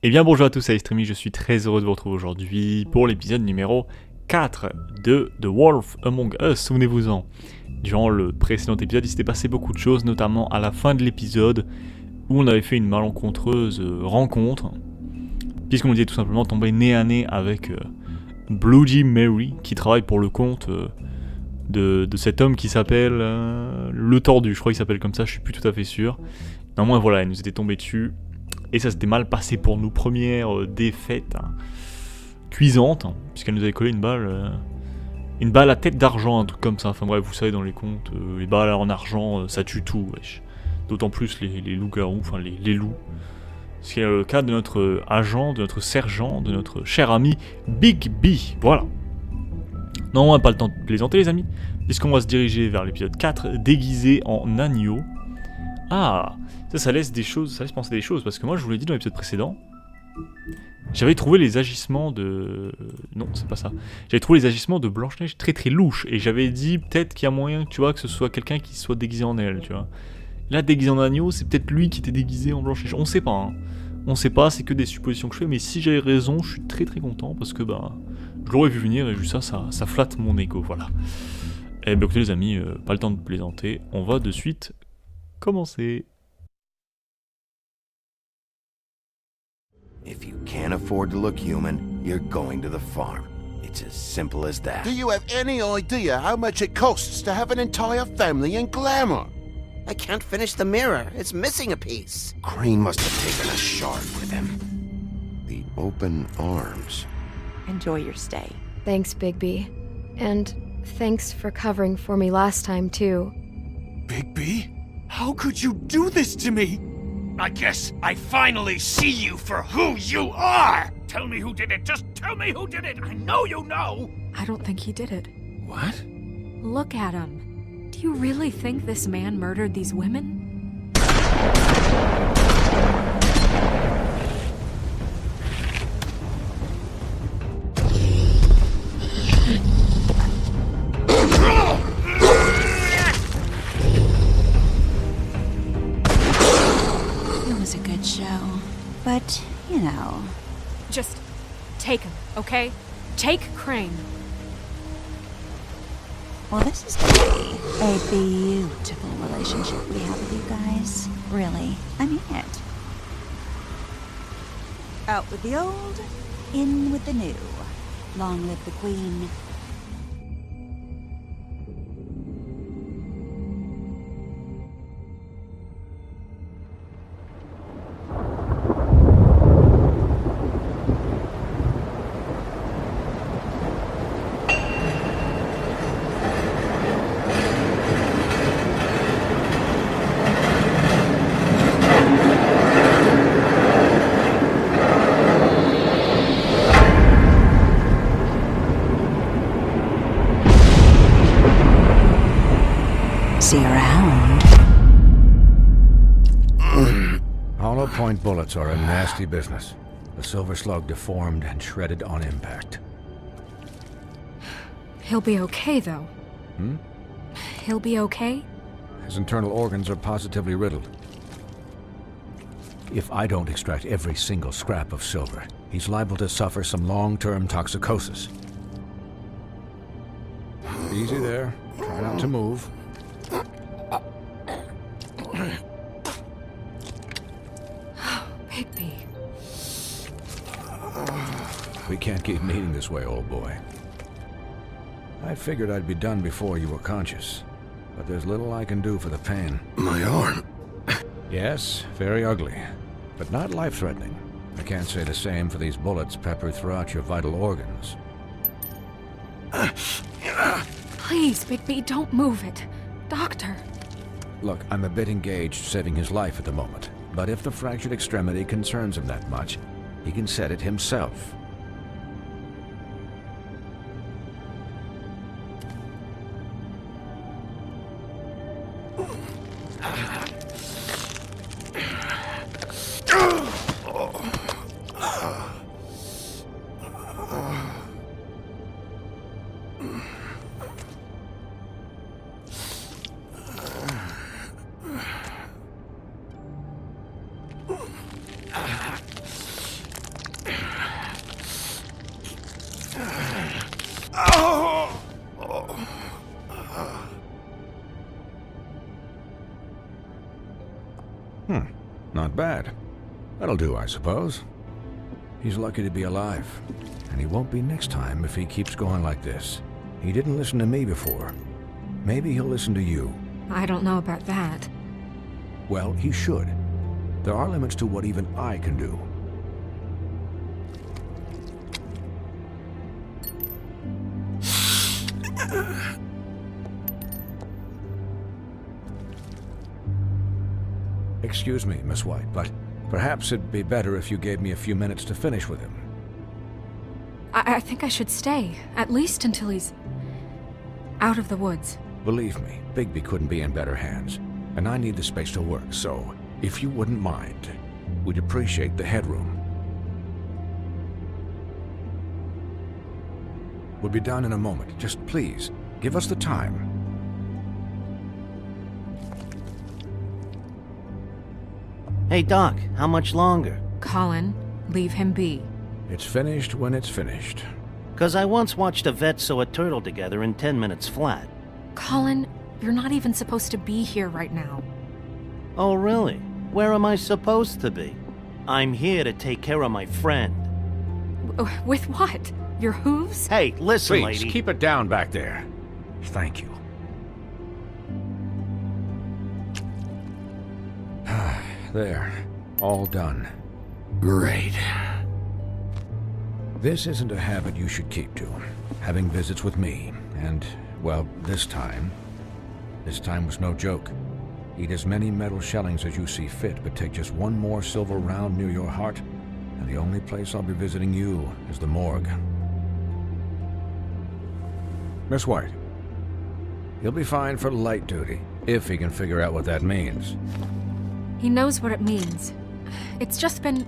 Eh bien bonjour à tous, c'est Extremi, je suis très heureux de vous retrouver aujourd'hui pour l'épisode numéro 4 de The Wolf Among Us, souvenez-vous-en. Durant le précédent épisode, il s'était passé beaucoup de choses, notamment à la fin de l'épisode, où on avait fait une malencontreuse rencontre, puisqu'on était tout simplement tombé nez à nez avec Bloody Mary, qui travaille pour le compte de cet homme qui s'appelle Le Tordu, je crois qu'il s'appelle comme ça, je suis plus tout à fait sûr. Néanmoins voilà, il nous était tombé dessus. Et ça s'était mal passé pour nous, première défaite cuisante, puisqu'elle nous avait collé une balle à tête d'argent, un truc comme ça. Enfin bref, vous savez, dans les contes, les balles en argent, ça tue tout, wesh. D'autant plus les loups-garous, enfin les loups. Ce qui est le cas de notre agent, de notre sergent, de notre cher ami Bigby. Voilà. Non, on n'a pas le temps de plaisanter les amis, puisqu'on va se diriger vers l'épisode 4, déguisé en agneau. Ah, ça laisse des choses, ça laisse penser des choses, parce que moi je vous l'ai dit dans l'épisode précédent, j'avais trouvé les agissements de... Non, c'est pas ça. J'avais trouvé les agissements de Blanche-Neige très très louches, et j'avais dit peut-être qu'il y a moyen, tu vois, que ce soit quelqu'un qui soit déguisé en elle, tu vois. Là, déguisé en agneau, c'est peut-être lui qui était déguisé en Blanche-Neige, on sait pas, hein. On sait pas, c'est que des suppositions que je fais, mais si j'avais raison, je suis très très content, parce que bah, je l'aurais vu venir, et juste ça flatte mon ego, voilà. Eh bien écoutez les amis, pas le temps de plaisanter, on va de suite commencer. If you can't afford to look human, you're going to the farm. It's as simple as that. Do you have any idea how much it costs to have an entire family in glamour? I can't finish the mirror. It's missing a piece. Crane must have taken a shard with him. The open arms. Enjoy your stay. Thanks, Bigby. And thanks for covering for me last time, too. Bigby? How could you do this to me? I guess I finally see you for who you are! Tell me who did it! Just tell me who did it! I know you know! I don't think he did it. What? Look at him. Do you really think this man murdered these women? It was a good show, but, you know... Just take him, okay? Take Crane. Well, this is gonna be a beautiful relationship we have with you guys. Really, I mean it. Out with the old, in with the new. Long live the Queen. See you around. Hollow point bullets are a nasty business. The silver slug deformed and shredded on impact. He'll be okay, though. He'll be okay? His internal organs are positively riddled. If I don't extract every single scrap of silver, he's liable to suffer some long-term toxicosis. Easy there. Try not to move. Bigby. We can't keep meeting this way, old boy. I figured I'd be done before you were conscious, but there's little I can do for the pain. My arm. Yes, very ugly, but not life-threatening. I can't say the same for these bullets peppered throughout your vital organs. Please, Bigby, don't move it. Doctor. Look, I'm a bit engaged saving his life at the moment, but if the fractured extremity concerns him that much, he can set it himself. bad. That'll do, I suppose. He's lucky to be alive. And he won't be next time if he keeps going like this. He didn't listen to me before. Maybe he'll listen to you. I don't know about that. Well, he should. There are limits to what even I can do. Excuse me, Miss White, but perhaps it'd be better if you gave me a few minutes to finish with him. I think I should stay, at least until he's out of the woods. Believe me, Bigby couldn't be in better hands, and I need the space to work, so if you wouldn't mind, we'd appreciate the headroom. We'll be done in a moment. Just please, give us the time. Hey, Doc, how much longer? Colin, leave him be. It's finished when it's finished. 'Cause I once watched a vet sew a turtle together in 10 minutes flat. Colin, you're not even supposed to be here right now. Oh, really? Where am I supposed to be? I'm here to take care of my friend. With what? Your hooves? Hey, listen, Please, lady. keep it down back there. Thank you. There. All done. Great. This isn't a habit you should keep to. Having visits with me. And, well, this time was no joke. Eat as many metal shellings as you see fit, but take just one more silver round near your heart, and the only place I'll be visiting you is the morgue. Miss White, he'll be fine for light duty, if he can figure out what that means. He knows what it means. It's just been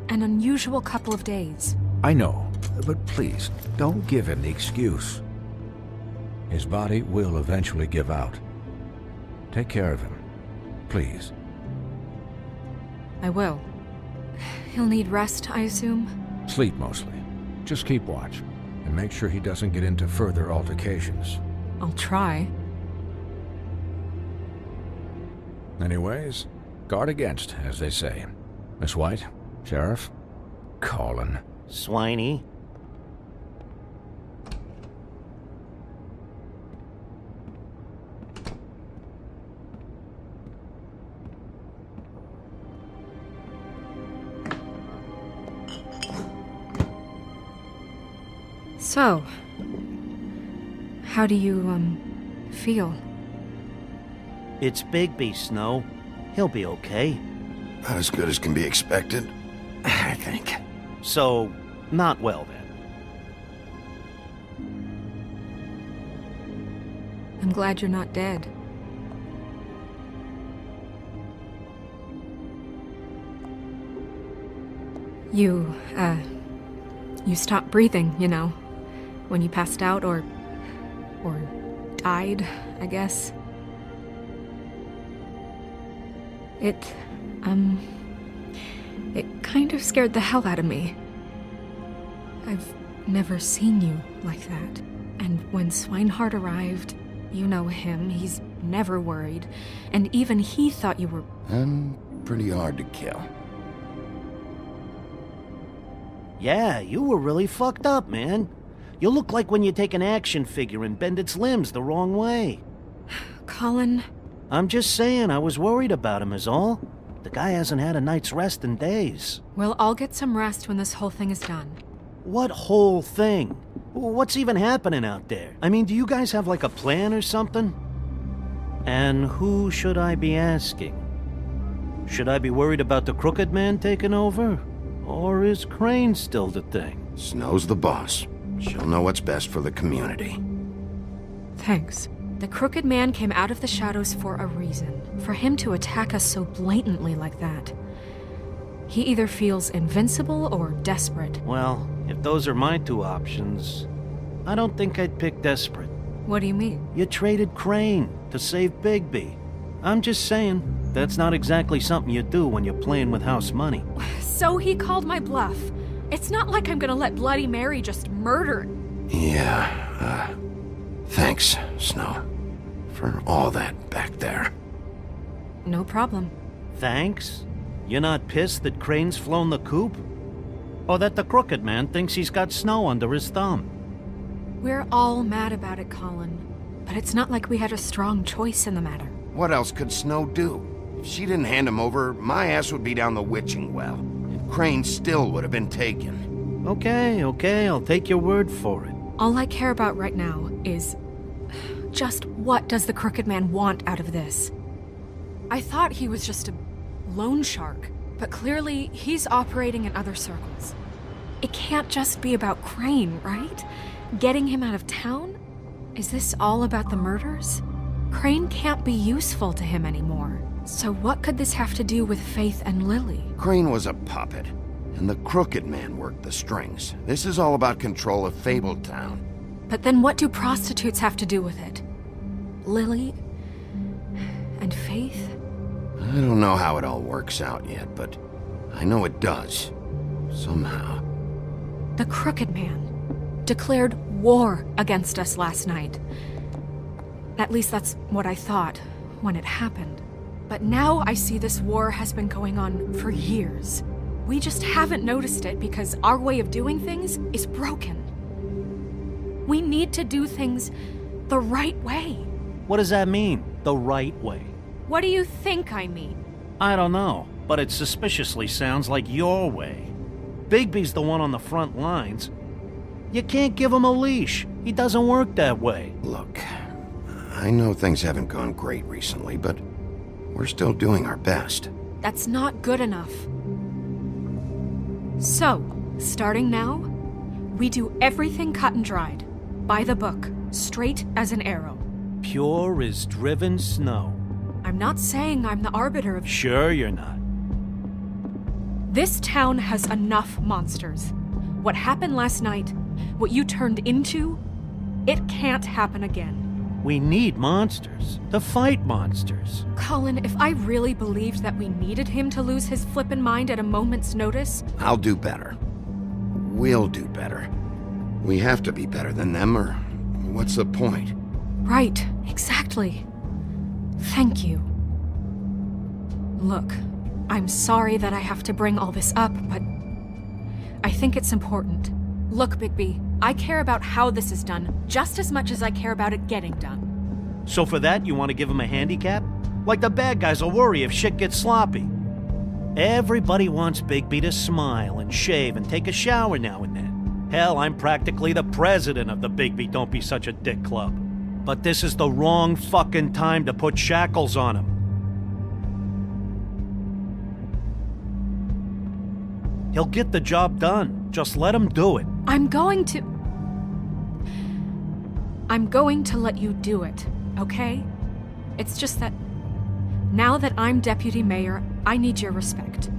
an unusual couple of days. I know, but please, don't give him the excuse. His body will eventually give out. Take care of him, please. I will. He'll need rest, I assume? Sleep mostly. Just keep watch, and make sure he doesn't get into further altercations. I'll try. Anyways, guard against, as they say. Miss White, Sheriff, Colin. Swiney. So, how do you, feel? It's Bigby, Snow. He'll be okay. Not as good as can be expected, I think. So, not well then. I'm glad you're not dead. You stopped breathing, you know, when you passed out or died, I guess. It kind of scared the hell out of me. I've never seen you like that. And when Swinehart arrived, you know him, he's never worried. And even he thought you were... And pretty hard to kill. Yeah, you were really fucked up, man. You look like when you take an action figure and bend its limbs the wrong way. Colin... I'm just saying, I was worried about him is all. The guy hasn't had a night's rest in days. Well, I'll get some rest when this whole thing is done. What whole thing? What's even happening out there? I mean, do you guys have like a plan or something? And who should I be asking? Should I be worried about the Crooked Man taking over? Or is Crane still the thing? Snow's the boss. She'll know what's best for the community. Thanks. The Crooked Man came out of the shadows for a reason. For him to attack us so blatantly like that. He either feels invincible or desperate. Well, if those are my two options, I don't think I'd pick desperate. What do you mean? You traded Crane to save Bigby. I'm just saying, that's not exactly something you do when you're playing with house money. So he called my bluff. It's not like I'm gonna let Bloody Mary just murder... Yeah, thanks, Snow, for all that back there. No problem. Thanks? You're not pissed that Crane's flown the coop? Or that the crooked man thinks he's got snow under his thumb? We're all mad about it, Colin. But it's not like we had a strong choice in the matter. What else could Snow do? If she didn't hand him over, my ass would be down the witching well. And Crane still would have been taken. Okay, I'll take your word for it. All I care about right now is... just what does the Crooked Man want out of this? I thought he was just a loan shark, but clearly he's operating in other circles. It can't just be about Crane, right? Getting him out of town? Is this all about the murders? Crane can't be useful to him anymore. So what could this have to do with Faith and Lily? Crane was a puppet, and the Crooked Man worked the strings. This is all about control of Fabletown. But then what do prostitutes have to do with it? Lily? And Faith? I don't know how it all works out yet, but I know it does. Somehow. The Crooked Man declared war against us last night. At least that's what I thought when it happened. But now I see this war has been going on for years. We just haven't noticed it because our way of doing things is broken. We need to do things the right way. What does that mean, the right way? What do you think I mean? I don't know, but it suspiciously sounds like your way. Bigby's the one on the front lines. You can't give him a leash. He doesn't work that way. Look, I know things haven't gone great recently, but we're still doing our best. That's not good enough. So, starting now, we do everything cut and dried. By the book, straight as an arrow. Pure as driven snow. I'm not saying I'm the arbiter of... Sure you're not. This town has enough monsters. What happened last night, what you turned into, it can't happen again. We need monsters. To fight monsters. Colin, if I really believed that we needed him to lose his flippin' mind at a moment's notice... I'll do better. We'll do better. We have to be better than them, or what's the point? Right, exactly. Thank you. Look, I'm sorry that I have to bring all this up, but I think it's important. Look, Bigby, I care about how this is done just as much as I care about it getting done. So for that, you want to give him a handicap? Like the bad guys will worry if shit gets sloppy. Everybody wants Bigby to smile and shave and take a shower now and then. Hell, I'm practically the president of the Bigby Don't Be Such a Dick Club. But this is the wrong fucking time to put shackles on him. He'll get the job done. Just let him do it. I'm going to let you do it, okay? It's just that now that I'm deputy mayor, I need your respect.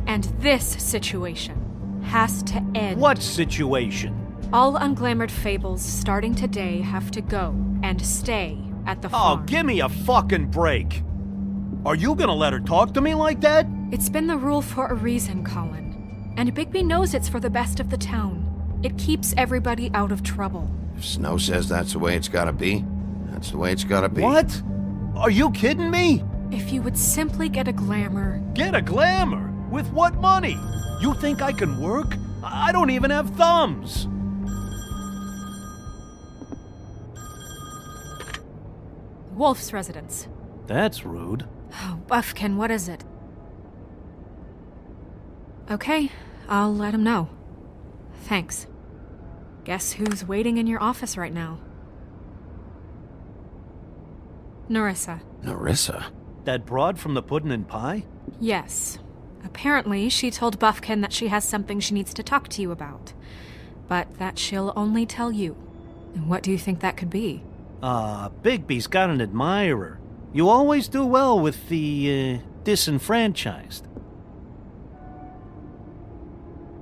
And this situation has to end. What situation? All unglamored fables starting today have to go and stay at the farm. Oh, give me a fucking break. Are you gonna let her talk to me like that? It's been the rule for a reason, Colin. And Bigby knows it's for the best of the town. It keeps everybody out of trouble. If Snow says that's the way it's gotta be, that's the way it's gotta be. What? Are you kidding me? If you would simply get a glamour... Get a glamour? With what money? You think I can work? I don't even have thumbs. Wolf's residence. That's rude. Oh, Buffkin, what is it? Okay, I'll let him know. Thanks. Guess who's waiting in your office right now? Nerissa. Nerissa? That broad from the Puddin' and Pie? Yes. Apparently, she told Buffkin that she has something she needs to talk to you about. But that she'll only tell you. And what do you think that could be? Bigby's got an admirer. You always do well with the, disenfranchised.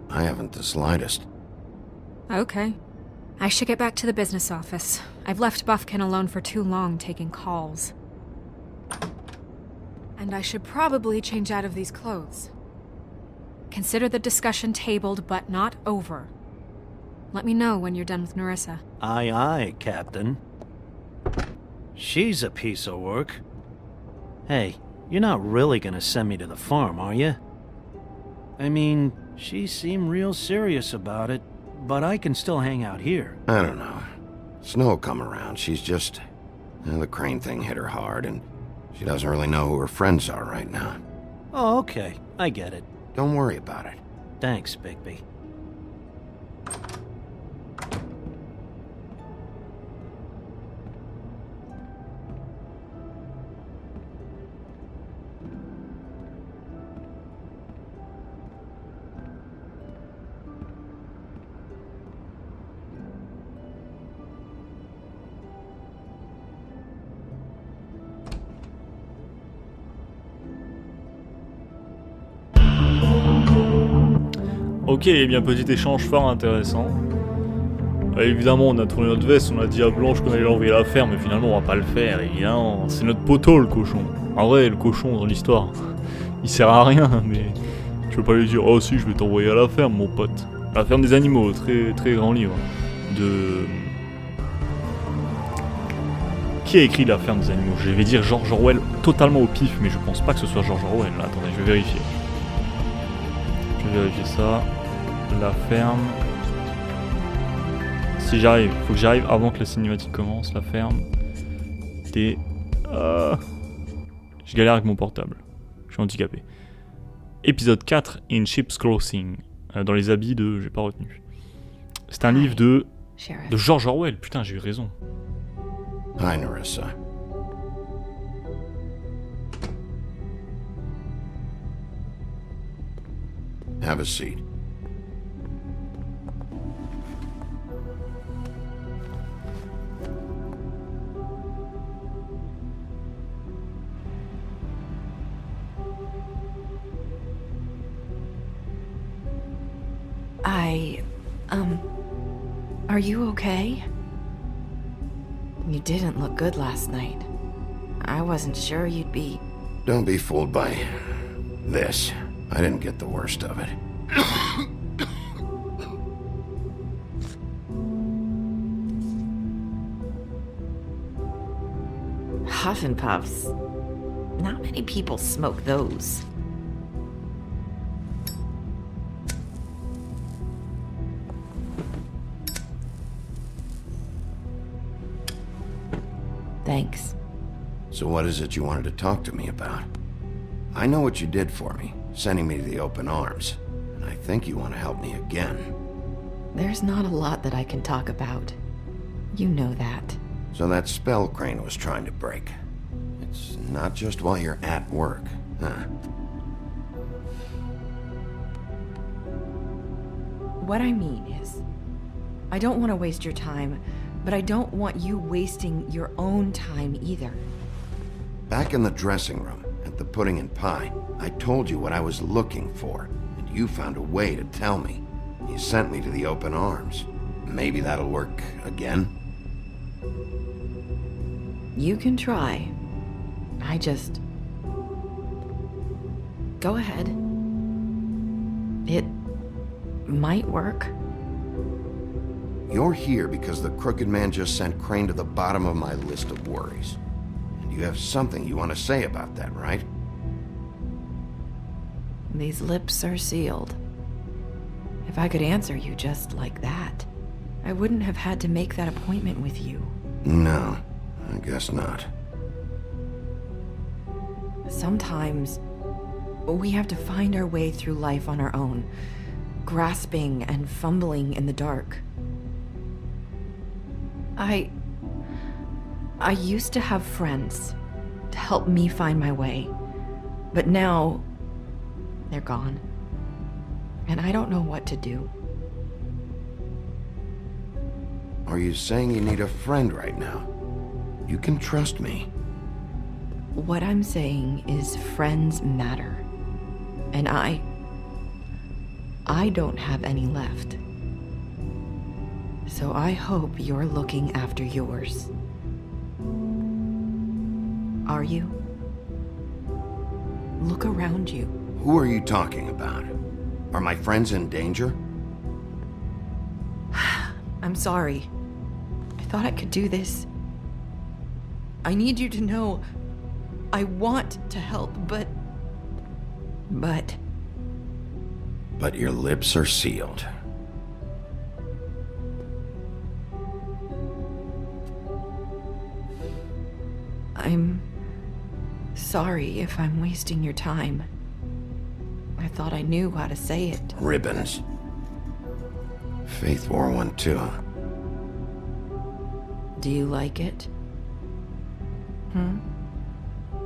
I haven't the slightest. Okay. I should get back to the business office. I've left Buffkin alone for too long taking calls. And I should probably change out of these clothes. Consider the discussion tabled, but not over. Let me know when you're done with Nerissa. Aye, aye, Captain. She's a piece of work. Hey, You're not really gonna send me to the farm, are you? I mean, she seemed real serious about it, but I can still hang out here. I don't know. Snow will come around. She's just... the Crane thing hit her hard, and she doesn't really know who her friends are right now. Oh, okay. I get it. Don't worry about it. Thanks, Bigby. Ok, eh bien petit échange fort intéressant. Évidemment on a tourné notre veste, on a dit à Blanche qu'on allait l'envoyer à la ferme, mais finalement on va pas le faire, évidemment. C'est notre poteau le cochon. En vrai, le cochon dans l'histoire, il sert à rien, mais tu peux pas lui dire « Oh si, je vais t'envoyer à la ferme mon pote ». La ferme des animaux, très très grand livre. De... Qui a écrit La ferme des animaux? Je vais dire George Orwell totalement au pif, mais je pense pas que ce soit George Orwell. Là, attendez, je vais vérifier. Je vais vérifier ça. La ferme. Si j'arrive, faut que j'arrive avant que la cinématique commence. La ferme. Des. Je galère avec mon portable. Je suis handicapé. Épisode 4, In Sheep's Clothing. Dans les habits de. J'ai pas retenu. C'est un livre de. Sheriff. De George Orwell. Putain, j'ai eu raison. Hi, Nerissa. Have a seat. Are you okay? You didn't look good last night. I wasn't sure you'd be... Don't be fooled by this. I didn't get the worst of it. Huff and puffs. Not many people smoke those. Thanks. So what is it you wanted to talk to me about? I know what you did for me, sending me to the open arms. And I think you want to help me again. There's not a lot that I can talk about. You know that. So that spell Crane was trying to break. It's not just while you're at work, huh? What I mean is, I don't want to waste your time, but I don't want you wasting your own time either. Back in the dressing room, at the pudding and pie, I told you what I was looking for, and you found a way to tell me. You sent me to the open arms. Maybe that'll work again? You can try. I just... Go ahead. It might work. You're here because the Crooked Man just sent Crane to the bottom of my list of worries. And you have something you want to say about that, right? These lips are sealed. If I could answer you just like that, I wouldn't have had to make that appointment with you. No, I guess not. Sometimes we have to find our way through life on our own, grasping and fumbling in the dark. I used to have friends to help me find my way, but now they're gone, and I don't know what to do. Are you saying you need a friend right now? You can trust me. What I'm saying is friends matter, and I don't have any left. So I hope you're looking after yours. Are you? Look around you. Who are you talking about? Are my friends in danger? I'm sorry. I thought I could do this. I need you to know I want to help, but... But your lips are sealed. I'm sorry if I'm wasting your time. I thought I knew how to say it. Ribbons. Faith wore one too. Do you like it?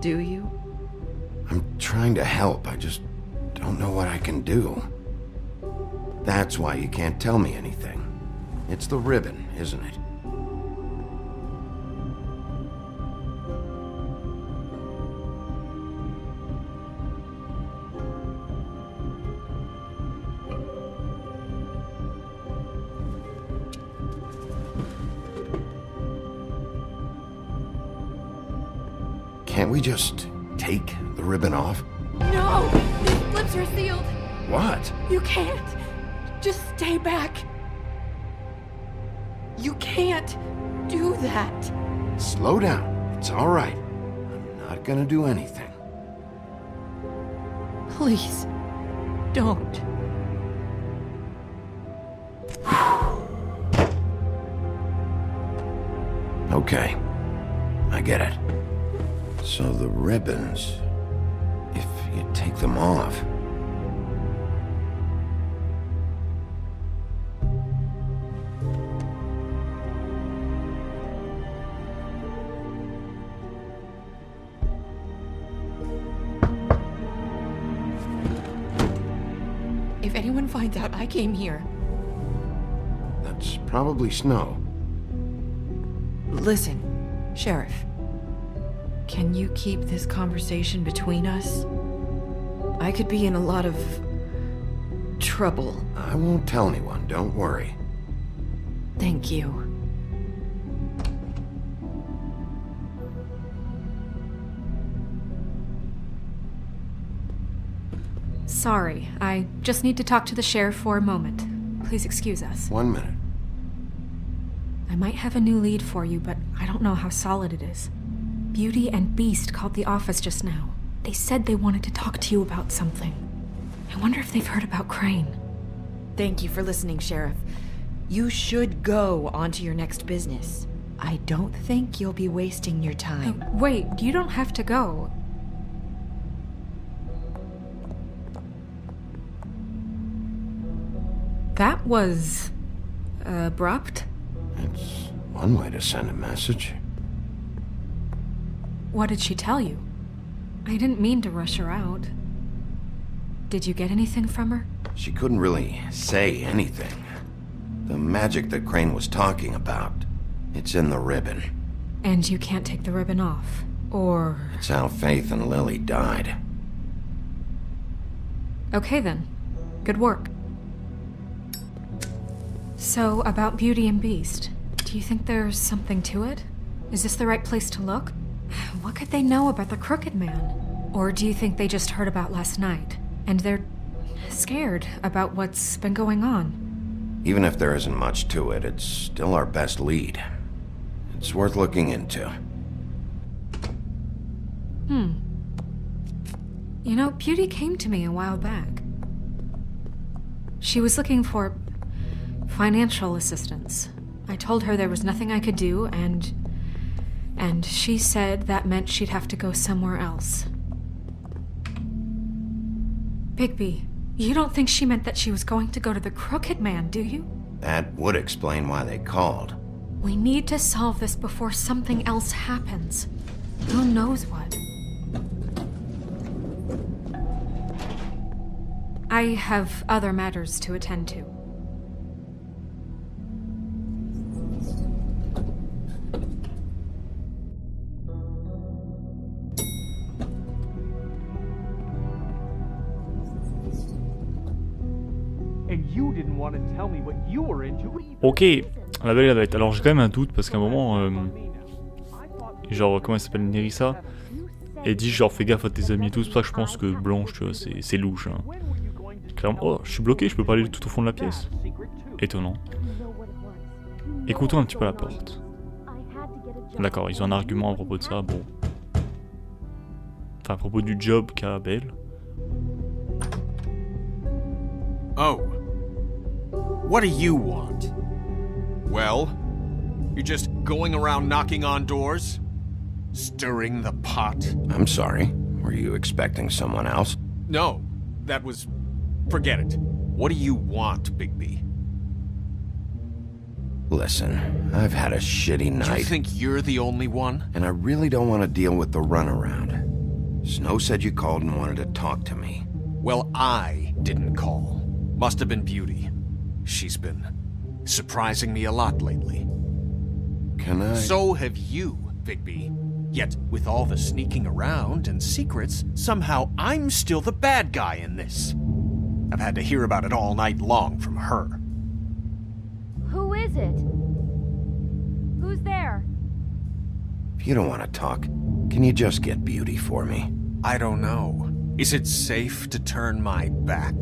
Do you? I'm trying to help, I just don't know what I can do. That's why you can't tell me anything. It's the ribbon, isn't it? Can't we just take the ribbon off? No! These lips are sealed! What? You can't! Just stay back! You can't do that! Slow down. It's all right. I'm not gonna do anything. Please, don't. Okay. I get it. So the ribbons, if you take them off... If anyone finds out I came here... That's probably snow. Listen, Sheriff. Can you keep this conversation between us? I could be in a lot of... trouble. I won't tell anyone, don't worry. Thank you. Sorry, I just need to talk to the sheriff for a moment. Please excuse us. 1 minute. I might have a new lead for you, but I don't know how solid it is. Beauty and Beast called the office just now. They said they wanted to talk to you about something. I wonder if they've heard about Crane. Thank you for listening, Sheriff. You should go on to your next business. I don't think you'll be wasting your time. Wait, you don't have to go. That was... abrupt? It's one way to send a message. What did she tell you? I didn't mean to rush her out. Did you get anything from her? She couldn't really say anything. The magic that Crane was talking about, it's in the ribbon. And you can't take the ribbon off, or... It's how Faith and Lily died. Okay then. Good work. So, about Beauty and Beast, do you think there's something to it? Is this the right place to look? What could they know about the Crooked Man? Or do you think they just heard about last night, and they're scared about what's been going on? Even if there isn't much to it, it's still our best lead. It's worth looking into. You know, Beauty came to me a while back. She was looking for financial assistance. I told her there was nothing I could do, and she said that meant she'd have to go somewhere else. Bigby, you don't think she meant that she was going to go to the Crooked Man, do you? That would explain why they called. We need to solve this before something else happens. Who knows what? I have other matters to attend to. Ok, la belle et la bête. Alors j'ai quand même un doute parce qu'à un moment, genre comment elle s'appelle, Nerissa, elle dit genre fais gaffe à tes amis et tout. C'est pour ça que je pense que Blanche, tu vois, c'est louche. Hein. Clairement, oh, je suis bloqué, je peux pas aller tout au fond de la pièce. Étonnant. Écoutons un petit peu la porte. D'accord, ils ont un argument à propos de ça, bon. Enfin, à propos du job qu'a Belle. Oh. What do you want? Well, you're just going around knocking on doors? Stirring the pot? I'm sorry. Were you expecting someone else? No, that was... Forget it. What do you want, Bigby? Listen, I've had a shitty night. Do you think you're the only one? And I really don't want to deal with the runaround. Snow said you called and wanted to talk to me. Well, I didn't call. Must have been Beauty. She's been surprising me a lot lately. Can I... So have you, Bigby. Yet, with all the sneaking around and secrets, somehow I'm still the bad guy in this. I've had to hear about it all night long from her. Who is it? Who's there? If you don't want to talk, can you just get Beauty for me? I don't know. Is it safe to turn my back?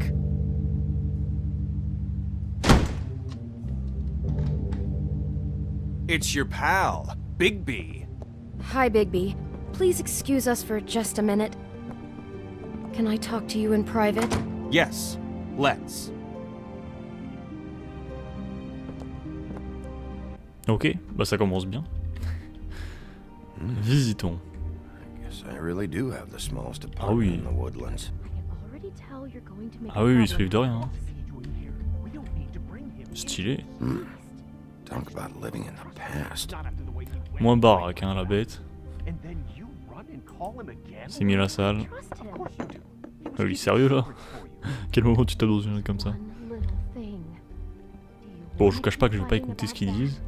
It's your pal, Bigby. Hi, Bigby. Please excuse us for just a minute. Can I talk to you in private? Yes, let's. Ok, bah ça commence bien. Visitons. I guess I really do have the smallest Ah apartment oui. in the woodlands. Ah oui, ils se privent de rien. Hein. Stylé. Talk about living in the past. Moins baraque, hein, la bête. C'est mis à la salle. Ah oui, sérieux là? Quel moment tu tapes dans une comme ça? Bon, je vous cache pas que je vais pas écouter ce qu'ils disent.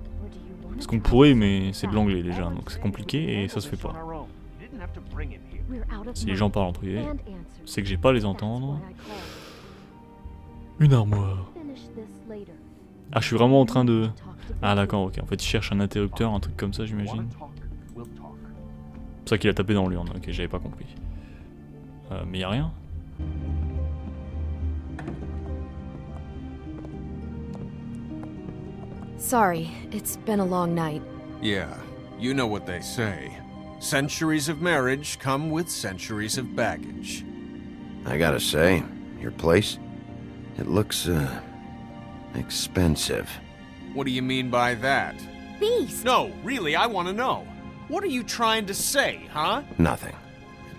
Parce qu'on pourrait, mais c'est de l'anglais déjà, donc c'est compliqué et ça se fait pas. Si les gens parlent en privé, c'est que j'ai pas à les entendre. Une armoire. Ah, je suis vraiment en train de... Ah d'accord, ok. En fait, il cherche un interrupteur, un truc comme ça, j'imagine. C'est pour ça qu'il a tapé dans l'urne, ok, j'avais pas compris. Mais y a rien. Sorry, it's been a long night. Yeah, you know what they say. Centuries of marriage come with centuries of baggage. I gotta say, your place, it looks, expensive. What do you mean by that? Beast! No, really, I want to know. What are you trying to say, huh? Nothing.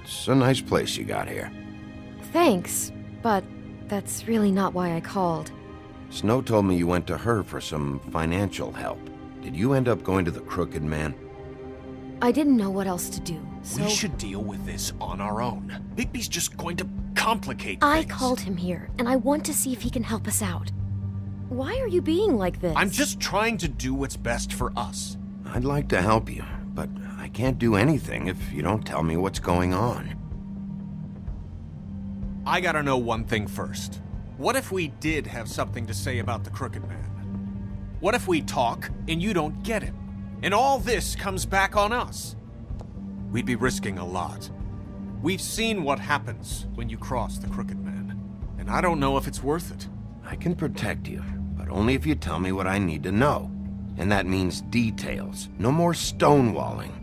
It's a nice place you got here. Thanks, but that's really not why I called. Snow told me you went to her for some financial help. Did you end up going to the Crooked Man? I didn't know what else to do, so... We should deal with this on our own. Bigby's just going to complicate I things. called him here, and I want to see if he can help us out. Why are you being like this? I'm just trying to do what's best for us. I'd like to help you, but I can't do anything if you don't tell me what's going on. I gotta know one thing first. What if we did have something to say about the Crooked Man? What if we talk and you don't get him? And all this comes back on us? We'd be risking a lot. We've seen what happens when you cross the Crooked Man, and I don't know if it's worth it. I can protect you, but only if you tell me what I need to know. And that means details. No more stonewalling.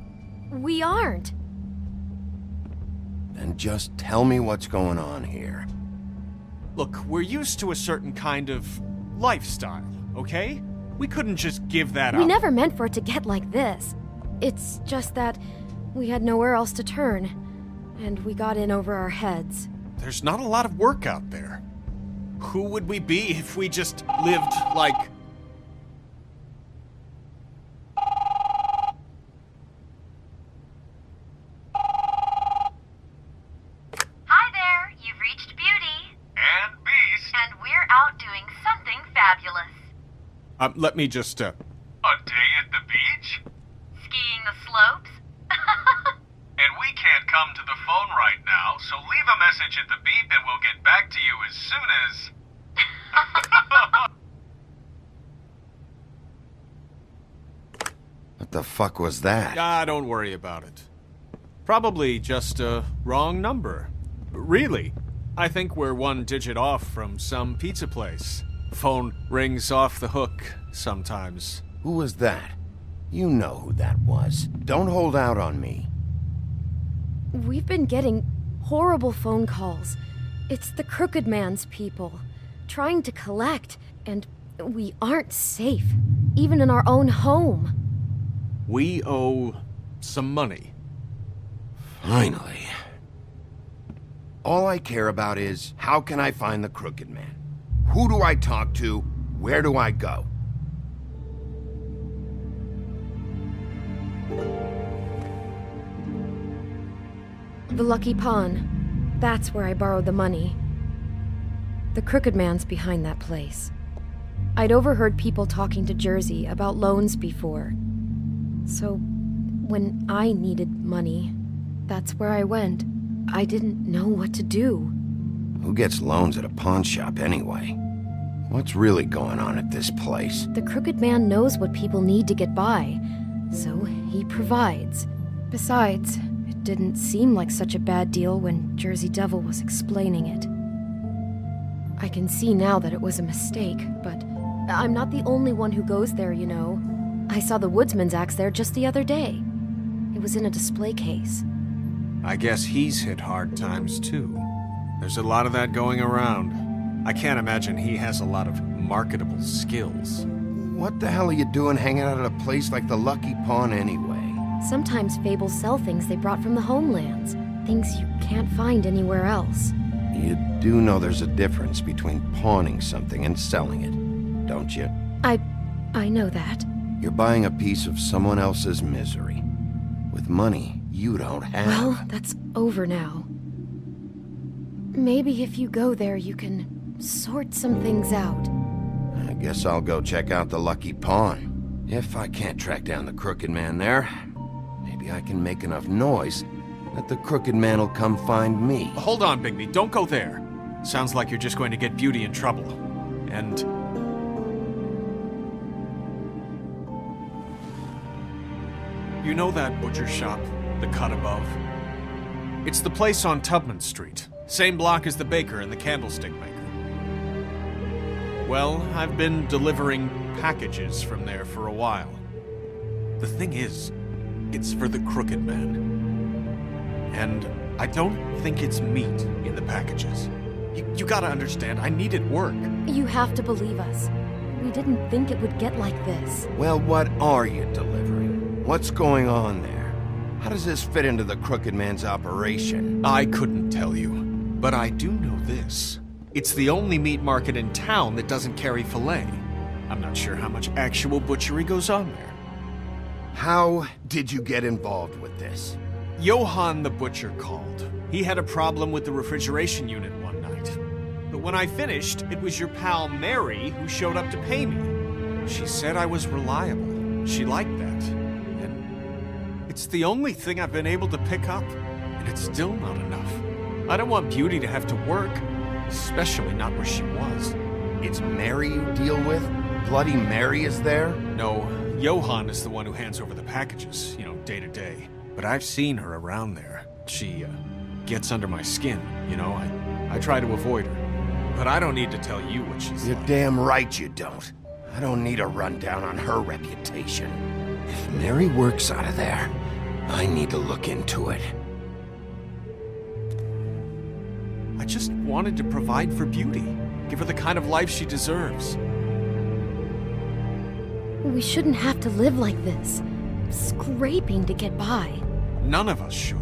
We aren't. Then just tell me what's going on here. Look, we're used to a certain kind of lifestyle, okay? We couldn't just give that up. We never meant for it to get like this. It's just that we had nowhere else to turn, and we got in over our heads. There's not a lot of work out there. Who would we be if we just lived like... Hi there, you've reached Beauty. And Beast. And we're out doing something fabulous. Let me just, A day at the beach? Skiing the slopes? And we can't come to the phone right now, so leave a message at the beep and we'll get back to you as soon as... What the fuck was that? Ah, don't worry about it. Probably just a wrong number. Really, I think we're one digit off from some pizza place. Phone rings off the hook sometimes. Who was that? You know who that was. Don't hold out on me. We've been getting horrible phone calls. It's the Crooked Man's people, trying to collect, and we aren't safe, even in our own home. We owe some money. Finally. All I care about is, how can I find the Crooked Man? Who do I talk to? Where do I go? The Lucky Pawn. That's where I borrowed the money. The Crooked Man's behind that place. I'd overheard people talking to Jersey about loans before. So, when I needed money, that's where I went. I didn't know what to do. Who gets loans at a pawn shop anyway? What's really going on at this place? The Crooked Man knows what people need to get by, so he provides. Besides, it didn't seem like such a bad deal when Jersey Devil was explaining it. I can see now that it was a mistake, but I'm not the only one who goes there, you know. I saw the woodsman's axe there just the other day. It was in a display case. I guess he's hit hard times too. There's a lot of that going around. I can't imagine he has a lot of marketable skills. What the hell are you doing hanging out at a place like the Lucky Pawn anyway? Sometimes Fables sell things they brought from the homelands. Things you can't find anywhere else. You do know there's a difference between pawning something and selling it, don't you? I know that. You're buying a piece of someone else's misery. With money you don't have. Well, that's over now. Maybe if you go there, you can sort some things out. I guess I'll go check out the Lucky Pawn. If I can't track down the Crooked Man there, maybe I can make enough noise that the Crooked Man will come find me. Hold on, Bigby. Don't go there. Sounds like you're just going to get Beauty in trouble. And... you know that butcher shop? The cut above? It's the place on Tubman Street. Same block as the baker and the candlestick maker. Well, I've been delivering packages from there for a while. The thing is, it's for the Crooked Man. And I don't think it's meat in the packages. You gotta understand, I needed work. You have to believe us. We didn't think it would get like this. Well, what are you delivering? What's going on there? How does this fit into the Crooked Man's operation? I couldn't tell you, but I do know this. It's the only meat market in town that doesn't carry filet. I'm not sure how much actual butchery goes on there. How did you get involved with this? Johann the butcher called. He had a problem with the refrigeration unit one night. But when I finished, it was your pal Mary who showed up to pay me. She said I was reliable. She liked that. And it's the only thing I've been able to pick up. And it's still not enough. I don't want Beauty to have to work. Especially not where she was. It's Mary you deal with? Bloody Mary is there? No, Johann is the one who hands over the packages, you know, day to day. But I've seen her around there. She, gets under my skin, you know? I try to avoid her. But I don't need to tell you what she's You're like. damn right you don't. I don't need a rundown on her reputation. If Mary works out of there, I need to look into it. I just wanted to provide for Beauty. Give her the kind of life she deserves. We shouldn't have to live like this. Scraping to get by. None of us should.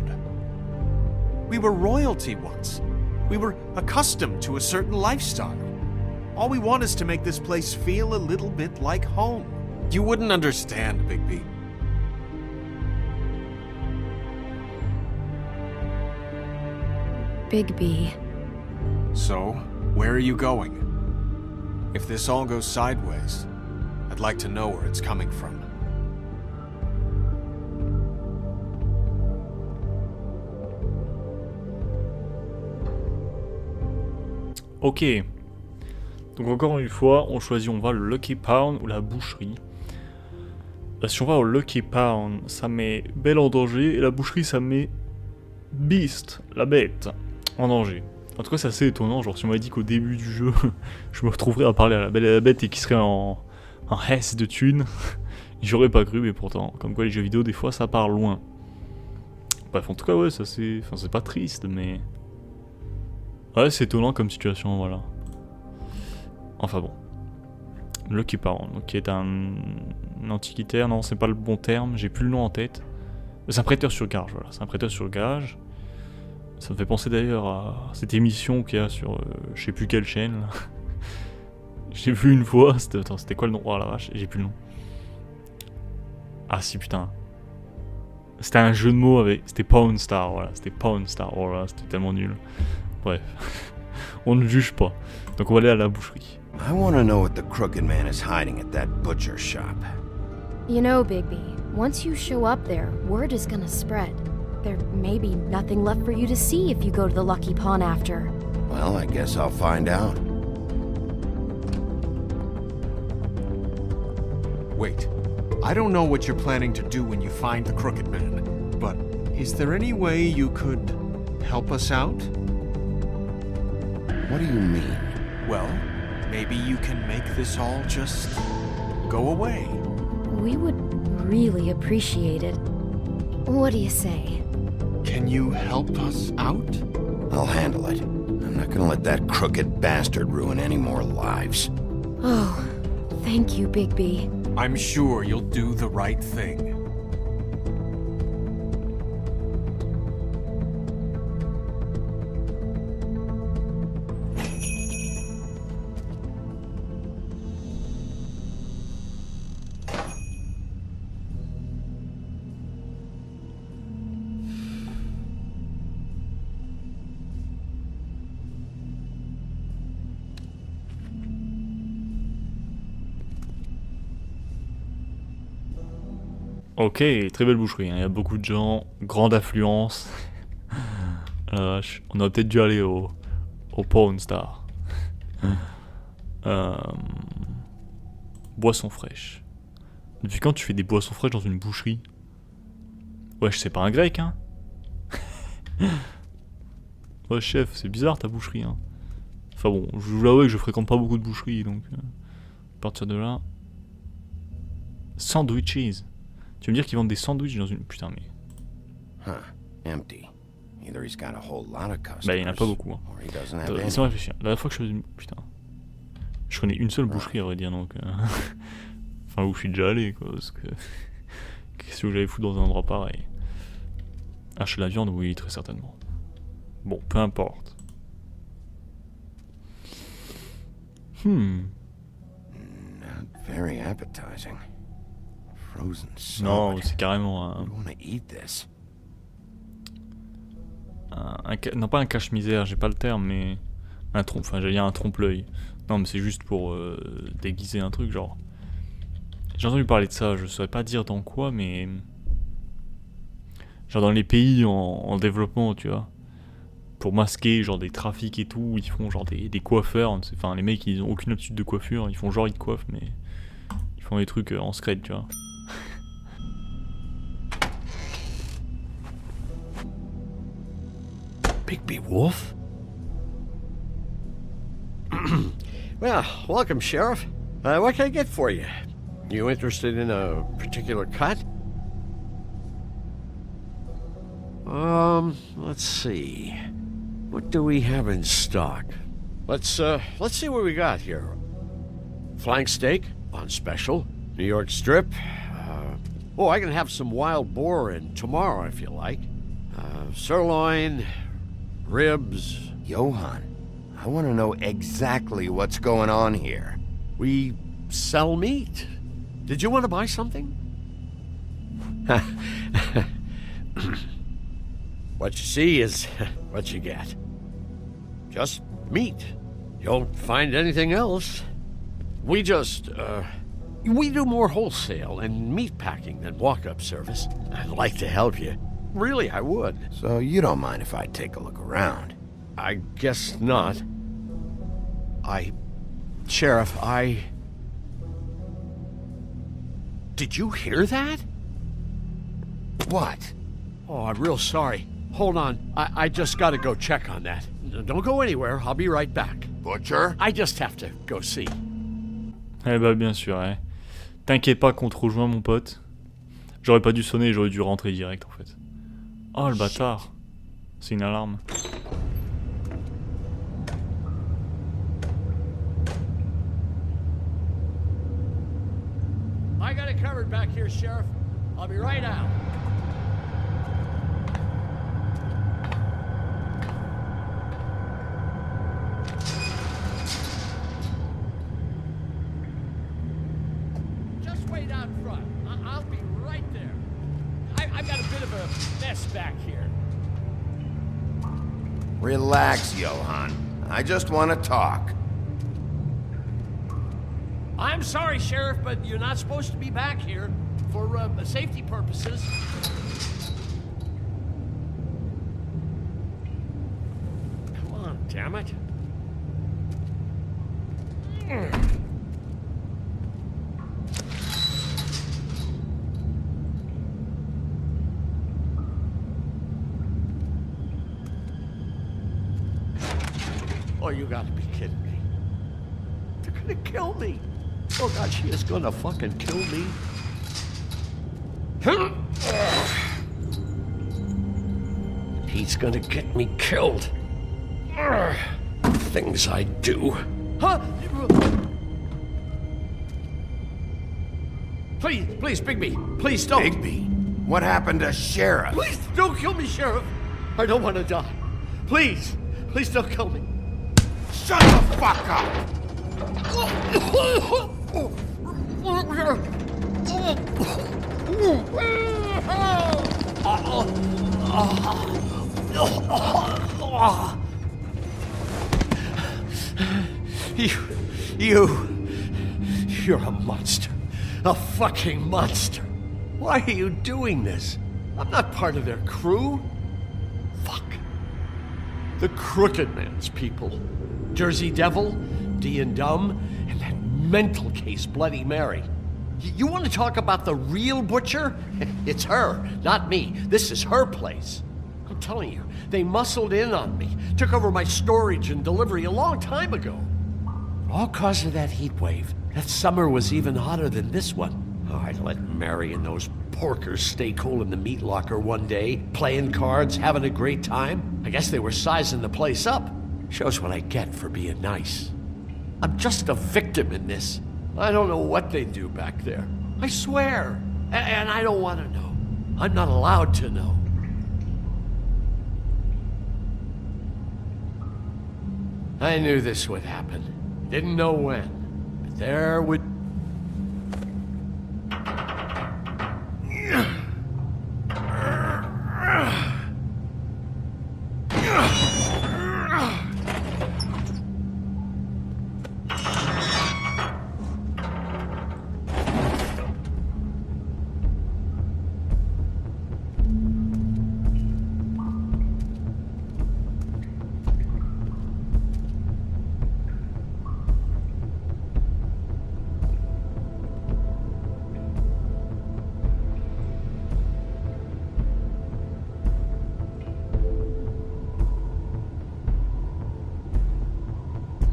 We were royalty once. We were accustomed to a certain lifestyle. All we want is to make this place feel a little bit like home. You wouldn't understand, Bigby. Bigby. So, where are you going? If this all goes sideways, I'd like to know where it's coming from. Ok. Donc encore une fois, on choisit, on va le Lucky Pound ou la boucherie. Si on va au Lucky Pound, ça met Belle en danger, et la boucherie, ça met Beast, la bête, en danger. En tout cas, c'est assez étonnant, genre si on m'avait dit qu'au début du jeu, je me retrouverais à parler à la Belle et la Bête et qu'il serait en hesse de thunes, j'aurais pas cru, mais pourtant, comme quoi les jeux vidéo, des fois, ça part loin. Bref, en tout cas, ouais, ça c'est... Enfin, c'est pas triste, mais... Ouais, c'est étonnant comme situation, voilà. Enfin bon. Lucky Parent, donc qui est un antiquitaire, non, c'est pas le bon terme, j'ai plus le nom en tête. C'est un prêteur sur gage, voilà, c'est un prêteur sur gage. Ça me fait penser d'ailleurs à cette émission qu'il y a sur je sais plus quelle chaîne. Là. J'ai vu une fois, c'était quoi le nom? Oh la vache, j'ai plus le nom. Ah si putain. C'était un jeu de mots avec... C'était Pawn Star, voilà, c'était Pawn Star, oh là, c'était tellement nul. Bref, on ne juge pas. Donc on va aller à la boucherie. I want to know what the crooked man is hiding at that butcher shop. You know, Bigby, once you show up there, word is gonna spread. There may be nothing left for you to see if you go to the Lucky Pawn after. Well, I guess I'll find out. Wait. I don't know what you're planning to do when you find the crooked man, but is there any way you could help us out? What do you mean? Well, maybe you can make this all just go away. We would really appreciate it. What do you say? Can you help us out? I'll handle it. I'm not gonna let that crooked bastard ruin any more lives. Oh, thank you, Bigby. I'm sure you'll do the right thing. Ok, très belle boucherie, hein. Il y a beaucoup de gens, grande affluence. La vache, on aurait peut-être dû aller au Pawn Star. Boisson fraîche. Depuis quand tu fais des boissons fraîches dans une boucherie? Wesh, c'est pas un grec, hein? Ouais, chef, c'est bizarre ta boucherie, hein. Enfin bon, je vous l'avoue que je fréquente pas beaucoup de boucheries, donc... à partir de là... Sandwiches. Tu veux me dire qu'ils vendent des sandwichs dans une... Putain, mais... Huh. Empty. Either he's got a whole lot of customers, bah, il y en a pas beaucoup, hein. or he doesn't have Laisse-moi any. réfléchir. La dernière fois que je faisais une... Putain. Je connais une seule boucherie, à vrai dire, donc... enfin, où je suis déjà allé, quoi, parce que... Qu'est-ce que j'allais foutre dans un endroit pareil? Acheter la viande, oui, très certainement. Bon, peu importe. Not very appetizing. Frozen salad. Non, c'est carrément un... I want to eat this. Non, pas un cache-misère, j'ai pas le terme, mais... Un trompe, enfin, j'allais dire un trompe-l'œil. Non, mais c'est juste pour déguiser un truc, genre... J'ai entendu parler de ça, je saurais pas dire dans quoi, mais... Genre dans les pays en développement, tu vois. Pour masquer, genre des trafics et tout, ils font genre des coiffeurs. Enfin, les mecs, ils ont aucune habitude de coiffure, ils font genre ils te coiffent, mais... Ils font des trucs en secret, tu vois. Bigby Wolf? Well, welcome, Sheriff. What can I get for you? You interested in a particular cut? Let's see. What do we have in stock? Let's see what we got here. Flank steak on special. New York strip. Oh, I can have some wild boar in tomorrow if you like. Sirloin, ribs. Johan, I want to know exactly what's going on here. We sell meat. Did you want to buy something? What you see is what you get. Just meat. You don't find anything else. We just, we do more wholesale and meat packing than walk-up service. I'd like to help you. Really, I would. So you don't mind if I take a look around? I guess not. Sheriff, Did you hear that? What? Oh, I'm real sorry. Hold on. I just gotta go check on that. Don't go anywhere. I'll be right back. Butcher? I just have to go see. Eh bah bien sûr, ouais. T'inquiète pas qu'on te rejoint, mon pote. J'aurais pas dû sonner, j'aurais dû rentrer direct, en fait. Oh le bâtard. C'est une alarme. I got it covered back here, Sheriff. I'll be right out. Just wait out front. I'll be right there. I've got a bit of a mess back here. Relax, Johann. I just want to talk. I'm sorry, Sheriff, but you're not supposed to be back here for safety purposes. Come on, damn it. Oh, you gotta be kidding me. They're gonna kill me. Oh God, she is gonna fucking kill me. He's gonna get me killed. Things I do. Huh? Please, Bigby. Please don't. Bigby? What happened to Sheriff? Please don't kill me, Sheriff. I don't want to die. Please don't kill me. Shut the fuck up! You're a monster. A fucking monster. Why are you doing this? I'm not part of their crew. Fuck. The Crooked Man's people. Jersey Devil, D and Dumb, and that mental case Bloody Mary. You want to talk about the real butcher? It's her, not me. This is her place. I'm telling you, they muscled in on me, took over my storage and delivery a long time ago. All cause of that heat wave. That summer was even hotter than this one. Oh, I'd let Mary and those porkers stay cool in the meat locker one day, playing cards, having a great time. I guess they were sizing the place up. Shows what I get for being nice. I'm just a victim in this. I don't know what they do back there. I swear. And I don't want to know. I'm not allowed to know. I knew this would happen. Didn't know when. But there would...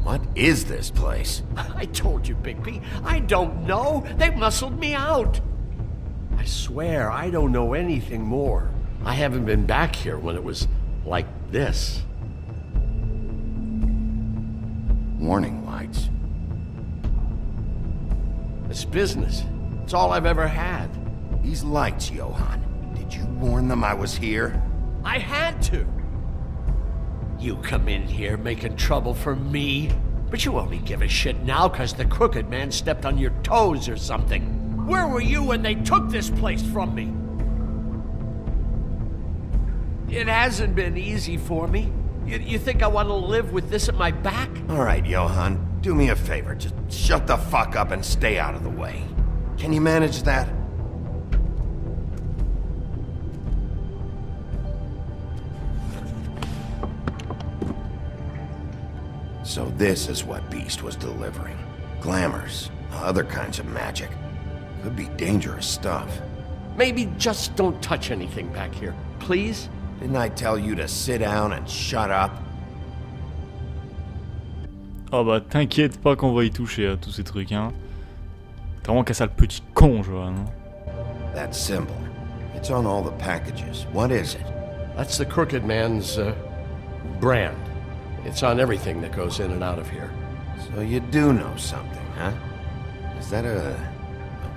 What is this place? I told you, Bigby. I don't know. They muscled me out. I swear, I don't know anything more. I haven't been back here when it was like this. Warning lights. It's business. It's all I've ever had. These lights, Johann. Did you warn them I was here? I had to. You come in here making trouble for me, but you only give a shit now because the Crooked Man stepped on your toes or something. Where were you when they took this place from me? It hasn't been easy for me. You think I want to live with this at my back? All right, Johann. Do me a favor. Just shut the fuck up and stay out of the way. Can you manage that? So this is what Beast was delivering. Glamours, other kinds of magic. Could be dangerous stuff. Maybe just don't touch anything back here, please? Didn't I tell you to sit down and shut up? Oh bah t'inquiète pas qu'on va y toucher à tous ces trucs, hein. T'as vraiment qu'à ça le petit con, Johan. That symbol. It's on all the packages. What is it? That's the Crooked Man's, brand. It's on everything that goes in and out of here. So you do know something, huh? Is that a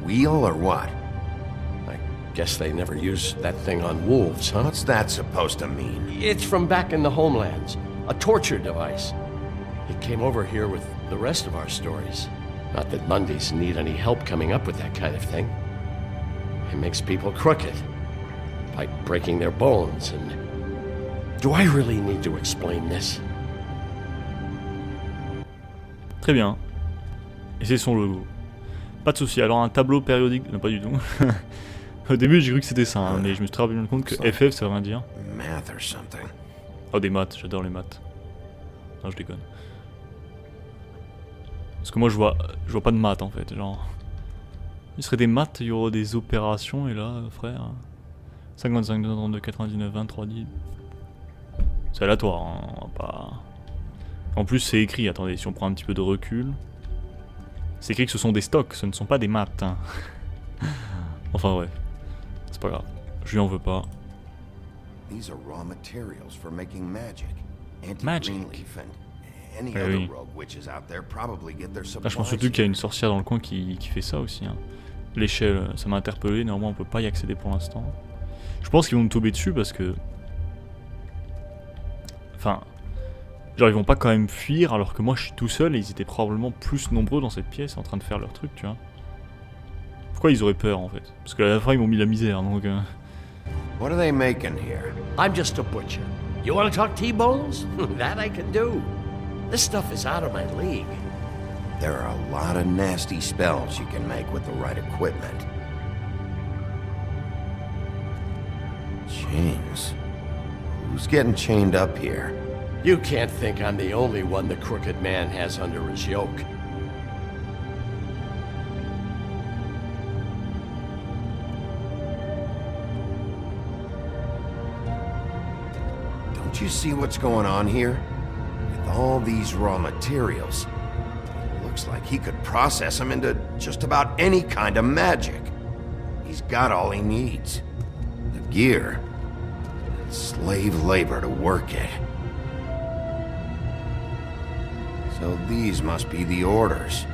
wheel or what? I guess they never used that thing on wolves, huh? What's that supposed to mean? It's from back in the homelands. A torture device. It came over here with the rest of our stories. Not that Mundies need any help coming up with that kind of thing. It makes people crooked. By breaking their bones and... Do I really need to explain this? Très bien. Et c'est son logo. Pas de souci. Alors un tableau périodique... Non, pas du tout. Au début, j'ai cru que c'était ça, hein, mais je me suis très bien rendu compte que FF, ça veut rien dire. Math or something. Oh, des maths. J'adore les maths. Non, je déconne. Parce que moi, je vois pas de maths, en fait. Genre... Il serait des maths, il y aurait des opérations, et là, frère... 55, 32, 99, 23, 10... C'est aléatoire, hein, on va pas... En plus, c'est écrit, attendez, si on prend un petit peu de recul... C'est écrit que ce sont des stocks, ce ne sont pas des maths. Hein. Enfin, bref. C'est pas grave. Je lui en veux pas. These are raw materials for making magic. Magic. Any Eh other oui. rogue witches out there probably get their Là, je pense surtout qu'il y a une sorcière dans le coin qui fait ça aussi. Hein. L'échelle, ça m'a interpellé, néanmoins on peut pas y accéder pour l'instant. Je pense qu'ils vont me tomber dessus parce que... Enfin... Genre ils vont pas quand même fuir alors que moi je suis tout seul et ils étaient probablement plus nombreux dans cette pièce en train de faire leur truc, tu vois. Pourquoi ils auraient peur en fait? Parce qu'à la fin ils m'ont mis la misère donc... What are they making here? I'm just a butcher. You want to talk T-bones? That I can do. This stuff is out of my league. There are a lot of nasty spells you can make with the right equipment. Chains. Who's getting chained up here? You can't think I'm the only one the Crooked Man has under his yoke. Don't you see what's going on here? With all these raw materials, it looks like he could process them into just about any kind of magic. He's got all he needs. The gear, and slave labor to work it. So these must be the orders.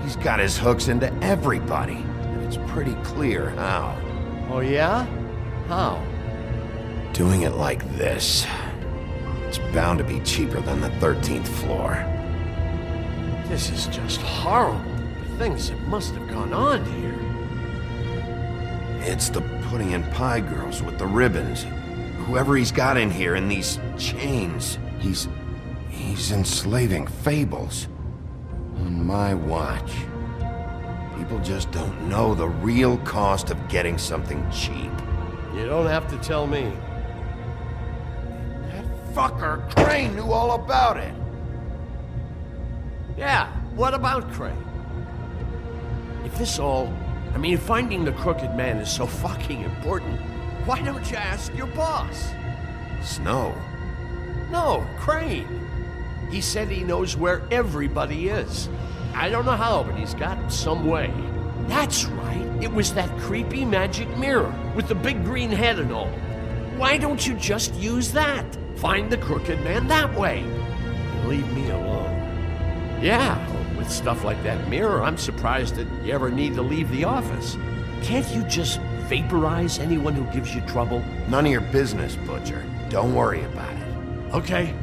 He's got his hooks into everybody, and it's pretty clear how. Oh yeah? How? Doing it like this. It's bound to be cheaper than the 13th floor. This is just horrible. The things that must have gone on here. It's the pudding and pie girls with the ribbons. Whoever he's got in here in these chains, he's enslaving Fables. On my watch. People just don't know the real cost of getting something cheap. You don't have to tell me. That fucker Crane knew all about it. Yeah, what about Crane? If this all... I mean, finding the Crooked Man is so fucking important, why don't you ask your boss? Snow? No, Crane. He said he knows where everybody is. I don't know how, but he's got some way. That's right. It was that creepy magic mirror with the big green head and all. Why don't you just use that? Find the Crooked Man that way. And leave me alone. Yeah, with stuff like that mirror, I'm surprised that you ever need to leave the office. Can't you just vaporize anyone who gives you trouble? None of your business, Butcher. Don't worry about it. Okay.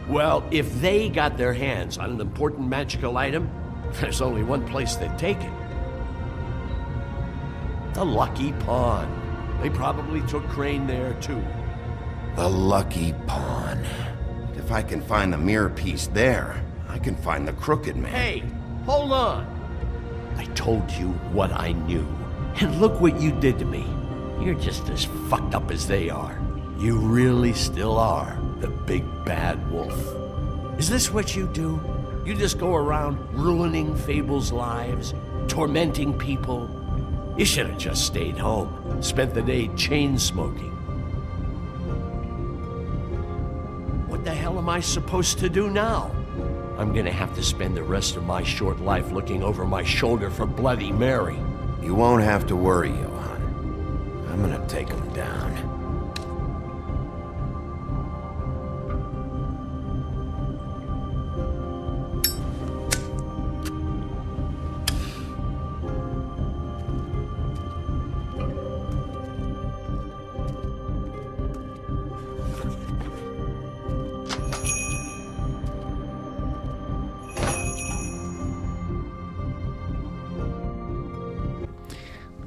Well, if they got their hands on an important magical item, there's only one place they'd take it. The Lucky Pawn. They probably took Crane there, too. The Lucky Pawn. If I can find the mirror piece there, I can find the Crooked Man. Hey, hold on. I told you what I knew. And look what you did to me. You're just as fucked up as they are. You really still are the big bad wolf. Is this what you do? You just go around ruining Fables' lives, tormenting people? You should have just stayed home, spent the day chain smoking. What the hell am I supposed to do now? I'm gonna have to spend the rest of my short life looking over my shoulder for Bloody Mary. You won't have to worry, Johann. I'm gonna take him down.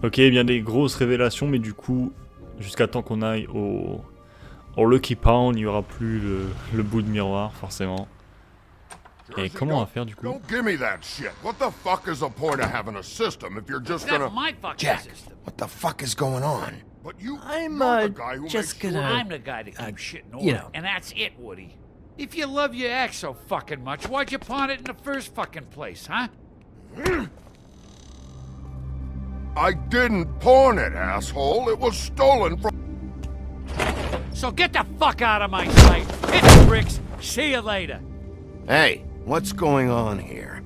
Ok, bien des grosses révélations, mais du coup, jusqu'à temps qu'on aille au Lucky Pound, il n'y aura plus le bout de miroir, forcément. Et comment on va faire du coup? Don't give me that shit. What the fuck is the point of having a system if you're just gonna... my fucking Jack, system. what the fuck is going on? But you, I'm you're the guy who just makes gonna. sure- I'm the guy that keeps shit in order, and that's it, Woody. If you love your ex so fucking much, why'd you pawn it in the first fucking place, huh? I didn't pawn it, asshole. It was stolen from... So get the fuck out of my sight. Hit the bricks. See you later. Hey, what's going on here?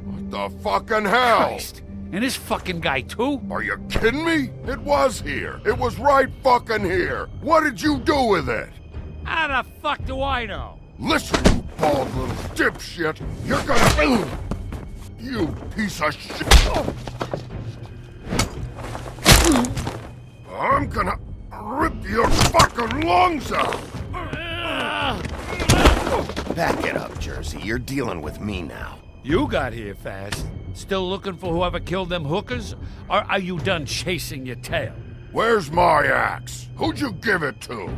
What the fucking hell? Christ. And this fucking guy too? Are you kidding me? It was here. It was right fucking here. What did you do with it? How the fuck do I know? Listen, you bald little dipshit. You're gonna... You piece of shit. I'm gonna rip your fucking lungs out. Back it up, Jersey. You're dealing with me now. You got here fast. Still looking for whoever killed them hookers? Or are you done chasing your tail? Where's my axe? Who'd you give it to?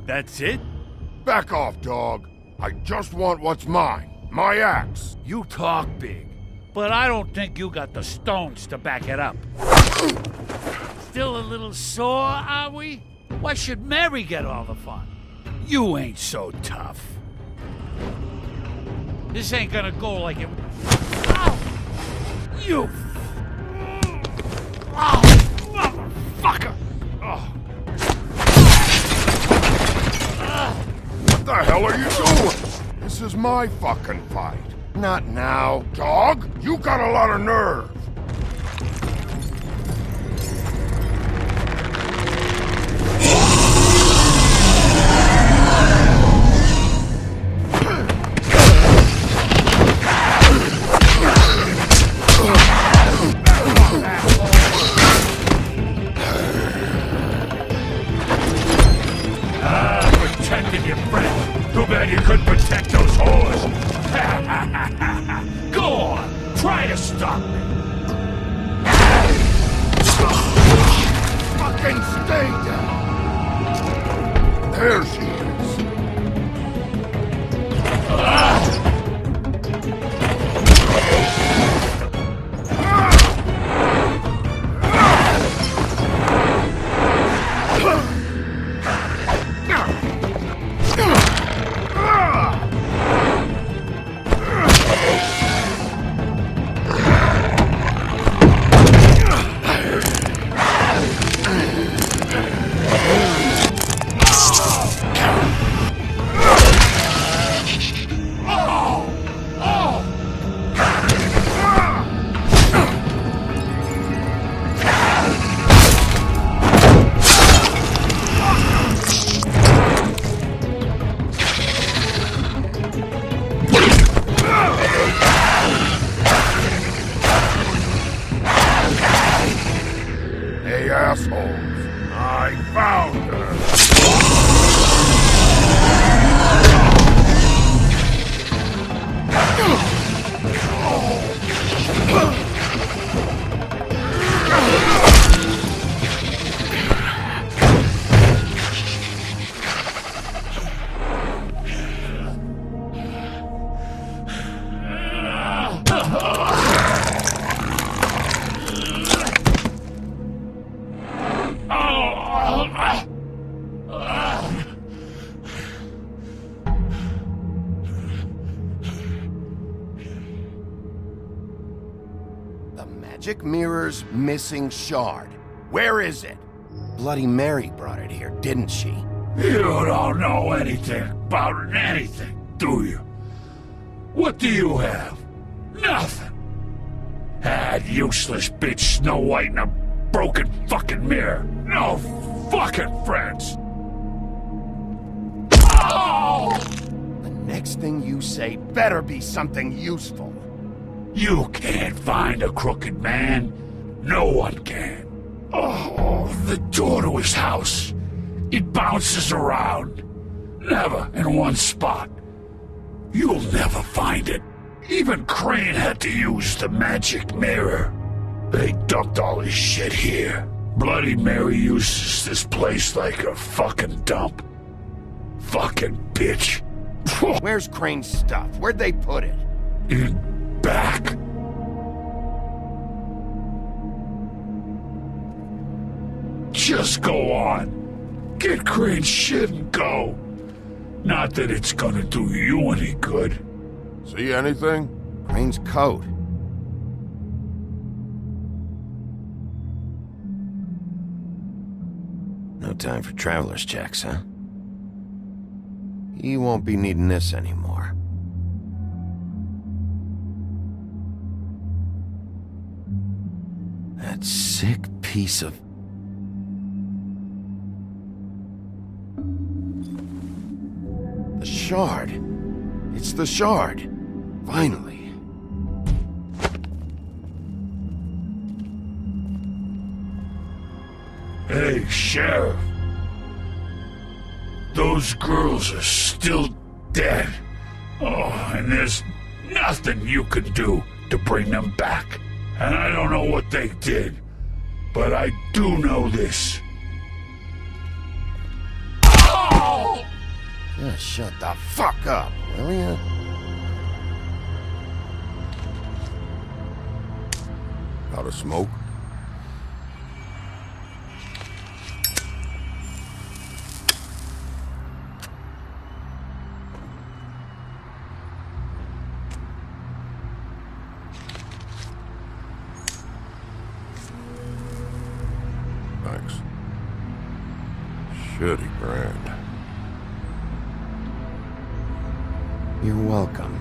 That's it? Back off, dog. I just want what's mine. My axe. You talk big, but I don't think you got the stones to back it up. Still a little sore, are we? Why should Mary get all the fun? You ain't so tough. This ain't gonna go like it... Ow! You... Oh, motherfucker! Oh. What the hell are you doing? This is my fucking fight. Not now. Dog, you got a lot of nerve. Protecting your friend. Too bad you couldn't protect those whores. Go on, try to stop me. Fucking stay down. There she is. Hey, assholes. I found her. The magic mirror's missing shard. Where is it? Bloody Mary brought it here, didn't she? You don't know anything about anything, do you? What do you have? Nothing. That useless bitch Snow White in a broken fucking mirror. No fucking friends. Oh! The next thing you say better be something useful. You can't find a crooked man. No one can. Oh, the door to his house. It bounces around. Never in one spot. You'll never find it. Even Crane had to use the magic mirror. They dumped all his shit here. Bloody Mary uses this place like a fucking dump. Fucking bitch. Where's Crane's stuff? Where'd they put it? In back. Just go on. Get Crane's shit and go. Not that it's gonna do you any good. See anything? Crane's coat. No time for traveler's checks, huh? You won't be needing this anymore. That sick piece of... The shard. It's the shard. Finally. Hey, Sheriff. Those girls are still dead. Oh, and there's nothing you can do to bring them back. And I don't know what they did, but I do know this. Oh! Just shut the fuck up, will ya? Out of smoke? Thanks. Shitty brand. You're welcome.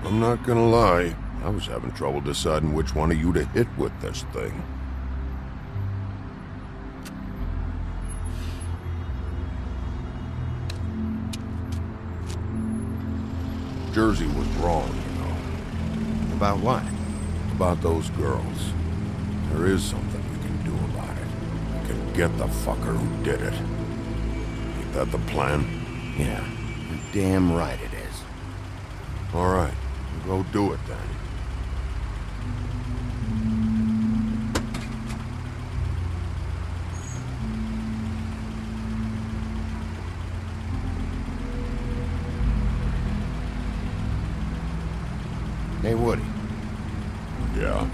I'm not gonna lie. I was having trouble deciding which one of you to hit with this thing. Jersey was wrong, you know. About what? About those girls. There is something we can do about it. We can get the fucker who did it. Ain't that the plan? Yeah, you're damn right it is. All right, we'll go do it then. Hey, Woody. Yeah?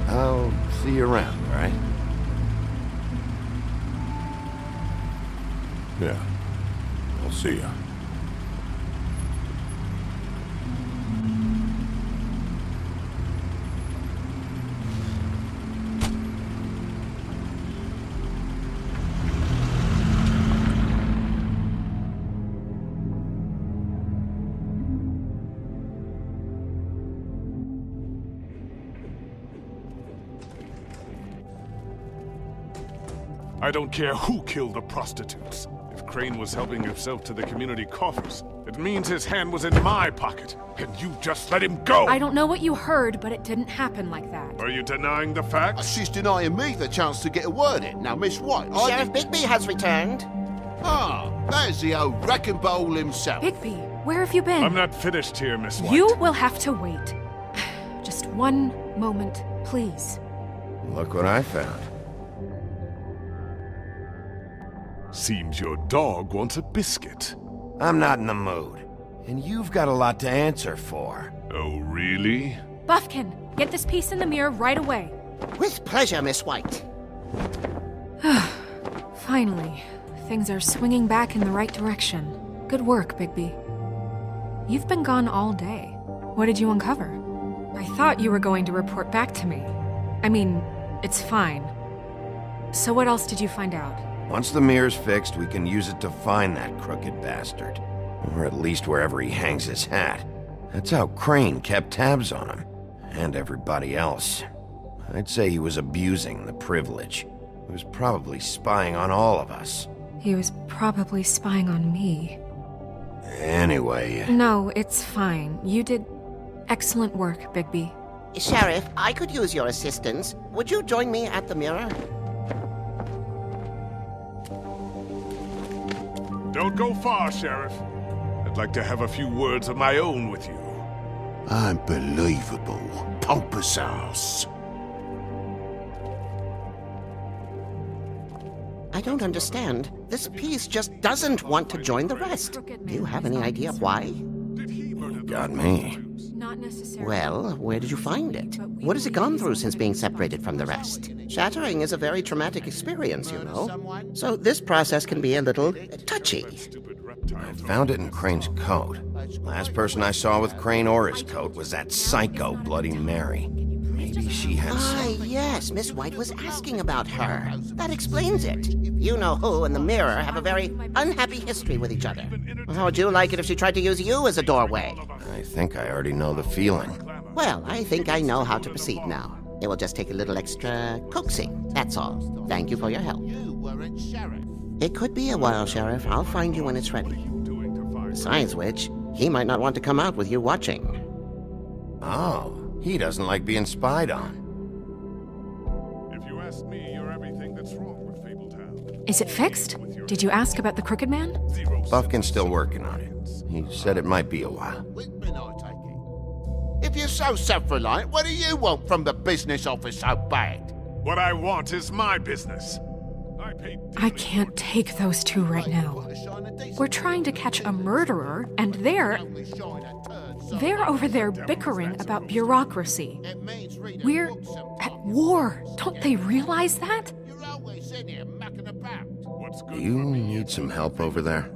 I'll see you around, all right? Yeah. I'll see ya. I don't care who killed the prostitutes. If Crane was helping himself to the community coffers, it means his hand was in my pocket, and you just let him go! I don't know what you heard, but it didn't happen like that. Are you denying the facts? She's denying me the chance to get a word in. Now, Miss White, Sheriff Bigby has returned. Ah, there's the old wrecking ball himself. Bigby, where have you been? I'm not finished here, Miss White. You will have to wait. Just one moment, please. Look what I found. Seems your dog wants a biscuit. I'm not in the mood. And you've got a lot to answer for. Oh, really? Buffkin, get this piece in the mirror right away. With pleasure, Miss White. Finally, things are swinging back in the right direction. Good work, Bigby. You've been gone all day. What did you uncover? I thought you were going to report back to me. I mean, it's fine. So what else did you find out? Once the mirror's fixed, we can use it to find that crooked bastard. Or at least wherever he hangs his hat. That's how Crane kept tabs on him. And everybody else. I'd say he was abusing the privilege. He was probably spying on all of us. He was probably spying on me. Anyway... No, it's fine. You did excellent work, Bigby. Sheriff, I could use your assistance. Would you join me at the mirror? Don't go far, Sheriff. I'd like to have a few words of my own with you. Unbelievable. Pompous ass. I don't understand. This piece just doesn't want to join the rest. Do you have any idea why? Got me. Not necessarily. Well, where did you find it? What has it gone through since being separated from the rest? Shattering is a very traumatic experience, you know. So this process can be a little touchy. I found it in Crane's coat. Last person I saw with Crane or his coat was that psycho Bloody Mary. Maybe she had some... yes, Miss White was asking about her. That explains it. You know who and the mirror have a very unhappy history with each other. How would you like it if she tried to use you as a doorway? I think I already know the feeling. Well, I think I know how to proceed now. It will just take a little extra coaxing, that's all. Thank you for your help. It could be a while, Sheriff. I'll find you when it's ready. Besides which, he might not want to come out with you watching. Oh, he doesn't like being spied on. If you ask me, you're everything that's wrong with Fabletown. Is it fixed? Did you ask about the Crooked Man? Buffkin's still working on it. He said it might be a while. If you're so self-reliant, what do you want from the business office so bad? What I want is my business. I can't take those two right now. We're trying to catch a murderer, and they're over there bickering about bureaucracy. We're at war. Don't they realize that? Do you need some help over there?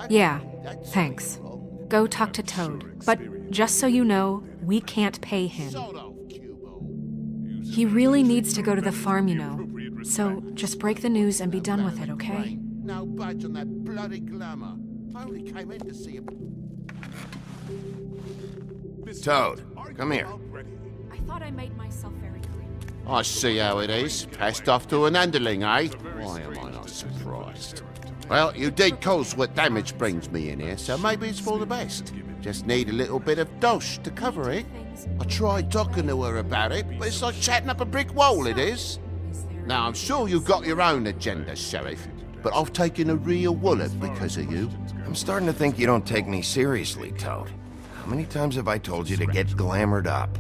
Yeah, thanks. Go talk to Toad. But just so you know, we can't pay him. He really needs to go to the farm, you know. So just break the news and be done with it, okay? No budge on that bloody glamour. I only came in to see him. Toad, come here. I thought I made myself very clear. I see how it is. Passed off to an underling, eh? Why am I not surprised? Well, you did cause what damage brings me in here, so maybe it's for the best. Just need a little bit of dosh to cover it. I tried talking to her about it, but it's like chatting up a brick wall, it is. Now, I'm sure you've got your own agenda, Sheriff, but I've taken a real wallop because of you. I'm starting to think you don't take me seriously, Toad. How many times have I told you to get glamored up?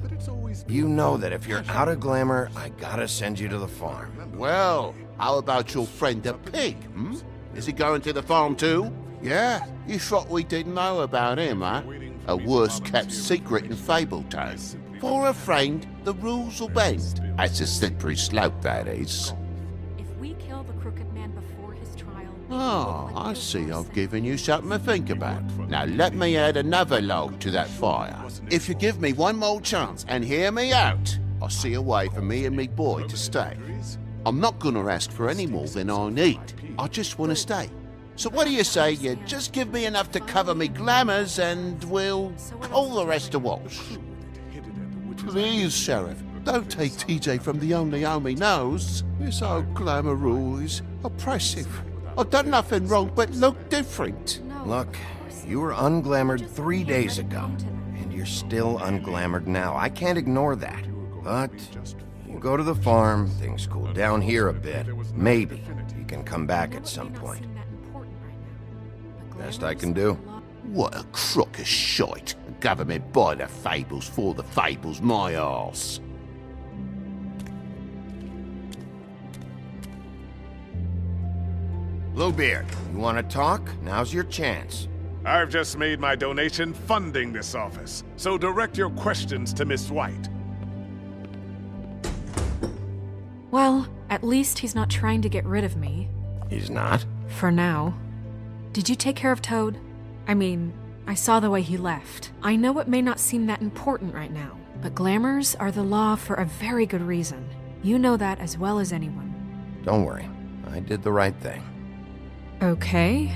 You know that if you're out of glamour, I gotta send you to the farm. Well, how about your friend the pig, hmm? Is he going to the farm too? Yeah? You thought we didn't know about him, huh? A worst-kept secret in Fabletown. For a friend, the rules will bend. That's a slippery slope, that is. If we kill the Crooked Man before his trial... Oh, I see I've given you something to think about. Now let me add another log to that fire. If you give me one more chance and hear me out, I'll see a way for me and me boy to stay. I'm not gonna ask for any more than I need. I just want to stay. So what do you say you just give me enough to cover me glamours and we'll call the rest a wash? Please, Sheriff, don't take TJ from the only home he knows. This old glamour rule is oppressive. I've done nothing wrong but look different. Look, you were unglamoured 3 days ago, and you're still unglamoured now. I can't ignore that. But you go to the farm, things cool down here a bit. Maybe you can come back at some point. Best I can do. What a crock of shite. Government by the Fables for the Fables, my arse. Bluebeard, you want to talk? Now's your chance. I've just made my donation funding this office, so direct your questions to Miss White. Well, at least he's not trying to get rid of me. He's not? For now. Did you take care of Toad? I mean, I saw the way he left. I know it may not seem that important right now, but glamours are the law for a very good reason. You know that as well as anyone. Don't worry. I did the right thing. Okay.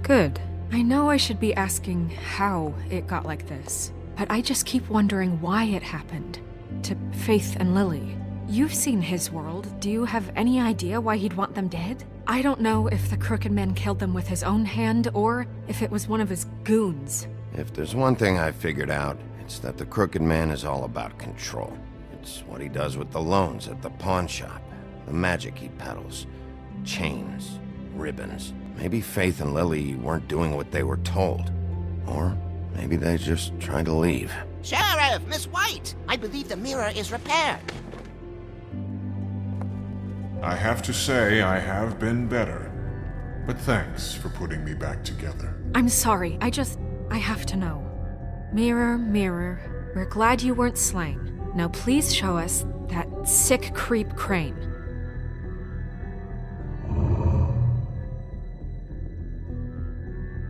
Good. I know I should be asking how it got like this, but I just keep wondering why it happened. To Faith and Lily. You've seen his world. Do you have any idea why he'd want them dead? I don't know if the Crooked Man killed them with his own hand, or if it was one of his goons. If there's one thing I figured out, it's that the Crooked Man is all about control. It's what he does with the loans at the pawn shop, the magic he peddles, chains, ribbons. Maybe Faith and Lily weren't doing what they were told. Or maybe they just tried to leave. Sheriff, Miss White! I believe the mirror is repaired. I have to say I have been better. But thanks for putting me back together. I'm sorry, I have to know. Mirror, mirror, we're glad you weren't slain. Now please show us that sick creep Crane.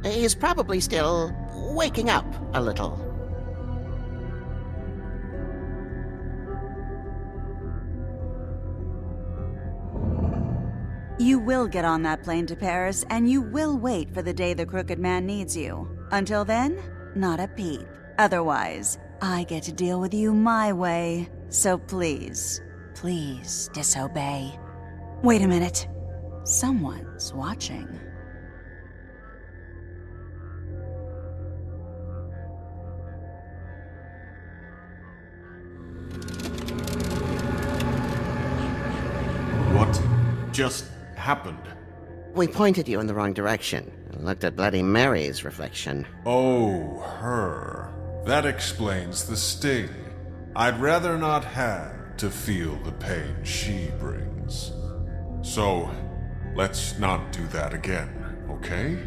He's probably still waking up a little. You will get on that plane to Paris, and you will wait for the day the Crooked Man needs you. Until then, not a peep. Otherwise, I get to deal with you my way. So please, please disobey. Wait a minute. Someone's watching. What just happened? We pointed you in the wrong direction and looked at Bloody Mary's reflection. Oh, her. That explains the sting. I'd rather not have to feel the pain she brings. So, let's not do that again, okay?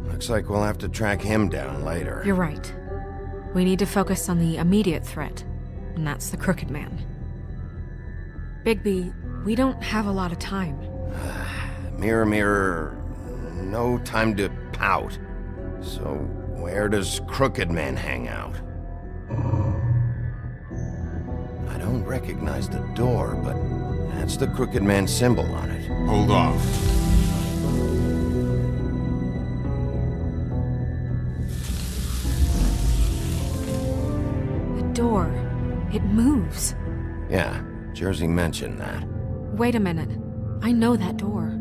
Looks like we'll have to track him down later. You're right. We need to focus on the immediate threat, and that's the Crooked Man. Bigby, we don't have a lot of time. Mirror, mirror, no time to pout. So, where does Crooked Man hang out? I don't recognize the door, but that's the Crooked Man symbol on it. Hold on. The door. It moves. Yeah, Jersey mentioned that. Wait a minute. I know that door.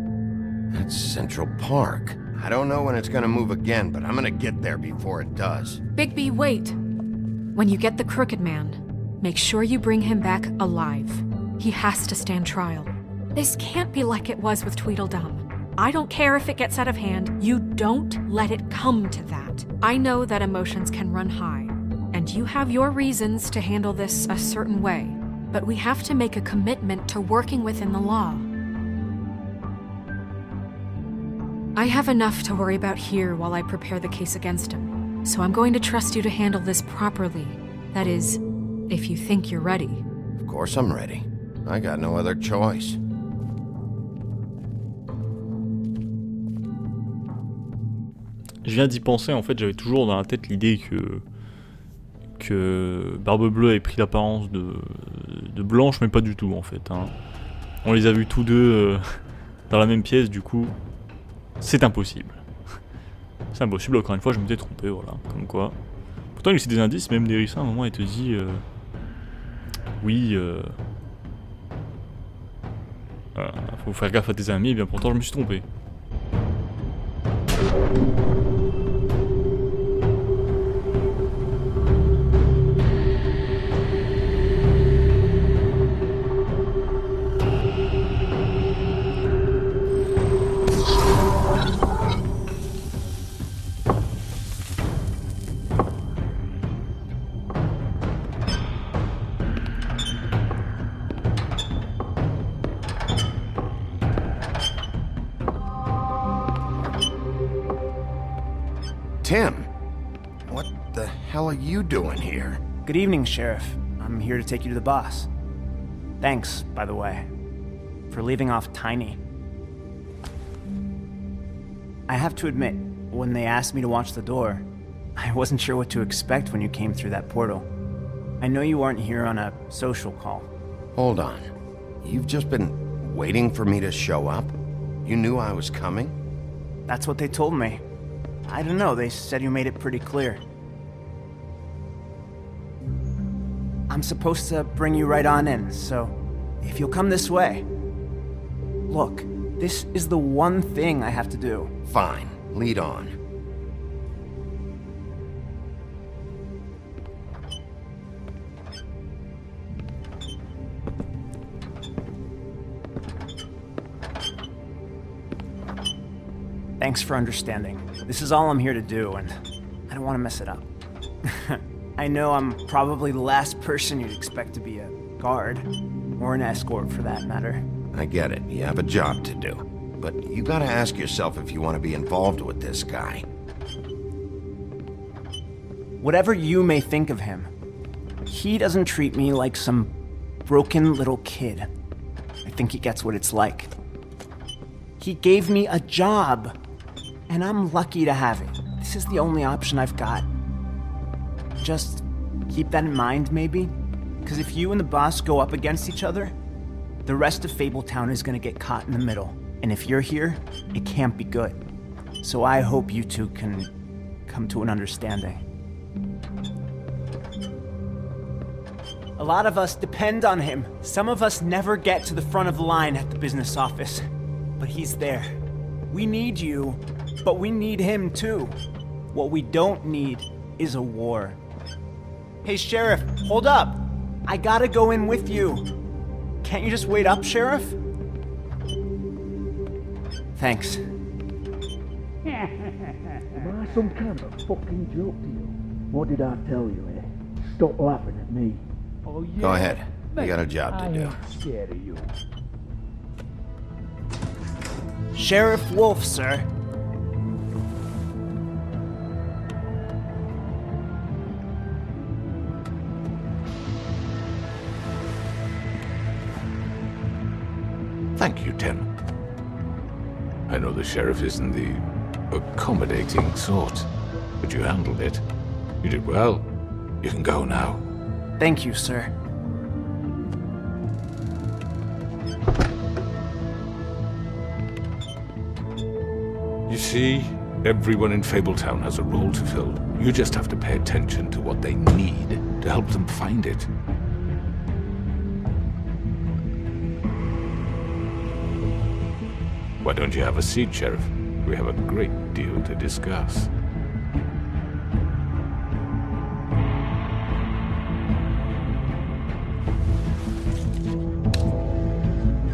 That's Central Park. I don't know when it's gonna move again, but I'm gonna get there before it does. Bigby, wait! When you get the Crooked Man, make sure you bring him back alive. He has to stand trial. This can't be like it was with Tweedledum. I don't care if it gets out of hand. You don't let it come to that. I know that emotions can run high, and you have your reasons to handle this a certain way, but we have to make a commitment to working within the law. I have enough to worry about here while I prepare the case against him, so I'm going to trust you to handle this properly. That is, if you think you're ready. Of course I'm ready. I got no other choice. Je viens d'y penser, en fait, j'avais toujours dans la tête l'idée que Barbe Bleue ait pris l'apparence de Blanche, mais pas du tout, en fait. Hein. On les a vus tous deux dans la même pièce, du coup, c'est impossible. C'est impossible, encore une fois, je m'étais trompé, voilà, comme quoi. Pourtant, il y a aussi des indices, même Nerissa, à un moment, il te dit... oui, faut faire gaffe à tes amis, et bien pourtant, je me suis trompé. Tim, what the hell are you doing here? Good evening, Sheriff. I'm here to take you to the boss. Thanks, by the way, for leaving off Tiny. I have to admit, when they asked me to watch the door, I wasn't sure what to expect when you came through that portal. I know you aren't here on a social call. Hold on. You've just been Waiting for me to show up? You knew I was coming? That's what they told me. I don't know, they said you made it pretty clear. I'm supposed to bring you right on in, so if you'll come this way. Look, this is the one thing I have to do. Fine, lead on. Thanks for understanding. This is all I'm here to do, and I don't want to mess it up. I know I'm probably the last person you'd expect to be a guard, or an escort for that matter. I get it, you have a job to do. But you gotta ask yourself if you want to be involved with this guy. Whatever you may think of him, he doesn't treat me like some broken little kid. I think he gets what it's like. He gave me a job, and I'm lucky to have it. This is the only option I've got. Just keep that in mind, maybe? Because if you and the boss go up against each other, the rest of Fabletown is gonna get caught in the middle. And if you're here, it can't be good. So I hope you two can come to an understanding. A lot of us depend on him. Some of us never get to the front of the line at the business office. But he's there. We need you, but we need him too. What we don't need is a war. Hey, Sheriff, hold up. I gotta go in with you. Can't you just wait up, Sheriff? Thanks. Am I some kind of fucking joke to you? What did I tell you, eh? Stop laughing at me. Oh, yeah. Go ahead. You got a job to do. I ain't scared of you. Sheriff Wolf, sir. Thank you, Tim. I know the sheriff isn't the accommodating sort, but you handled it. You did well. You can go now. Thank you, sir. You see, everyone in Fabletown has a role to fill. You just have to pay attention to what they need to help them find it. Why don't you have a seat, Sheriff? We have a great deal to discuss.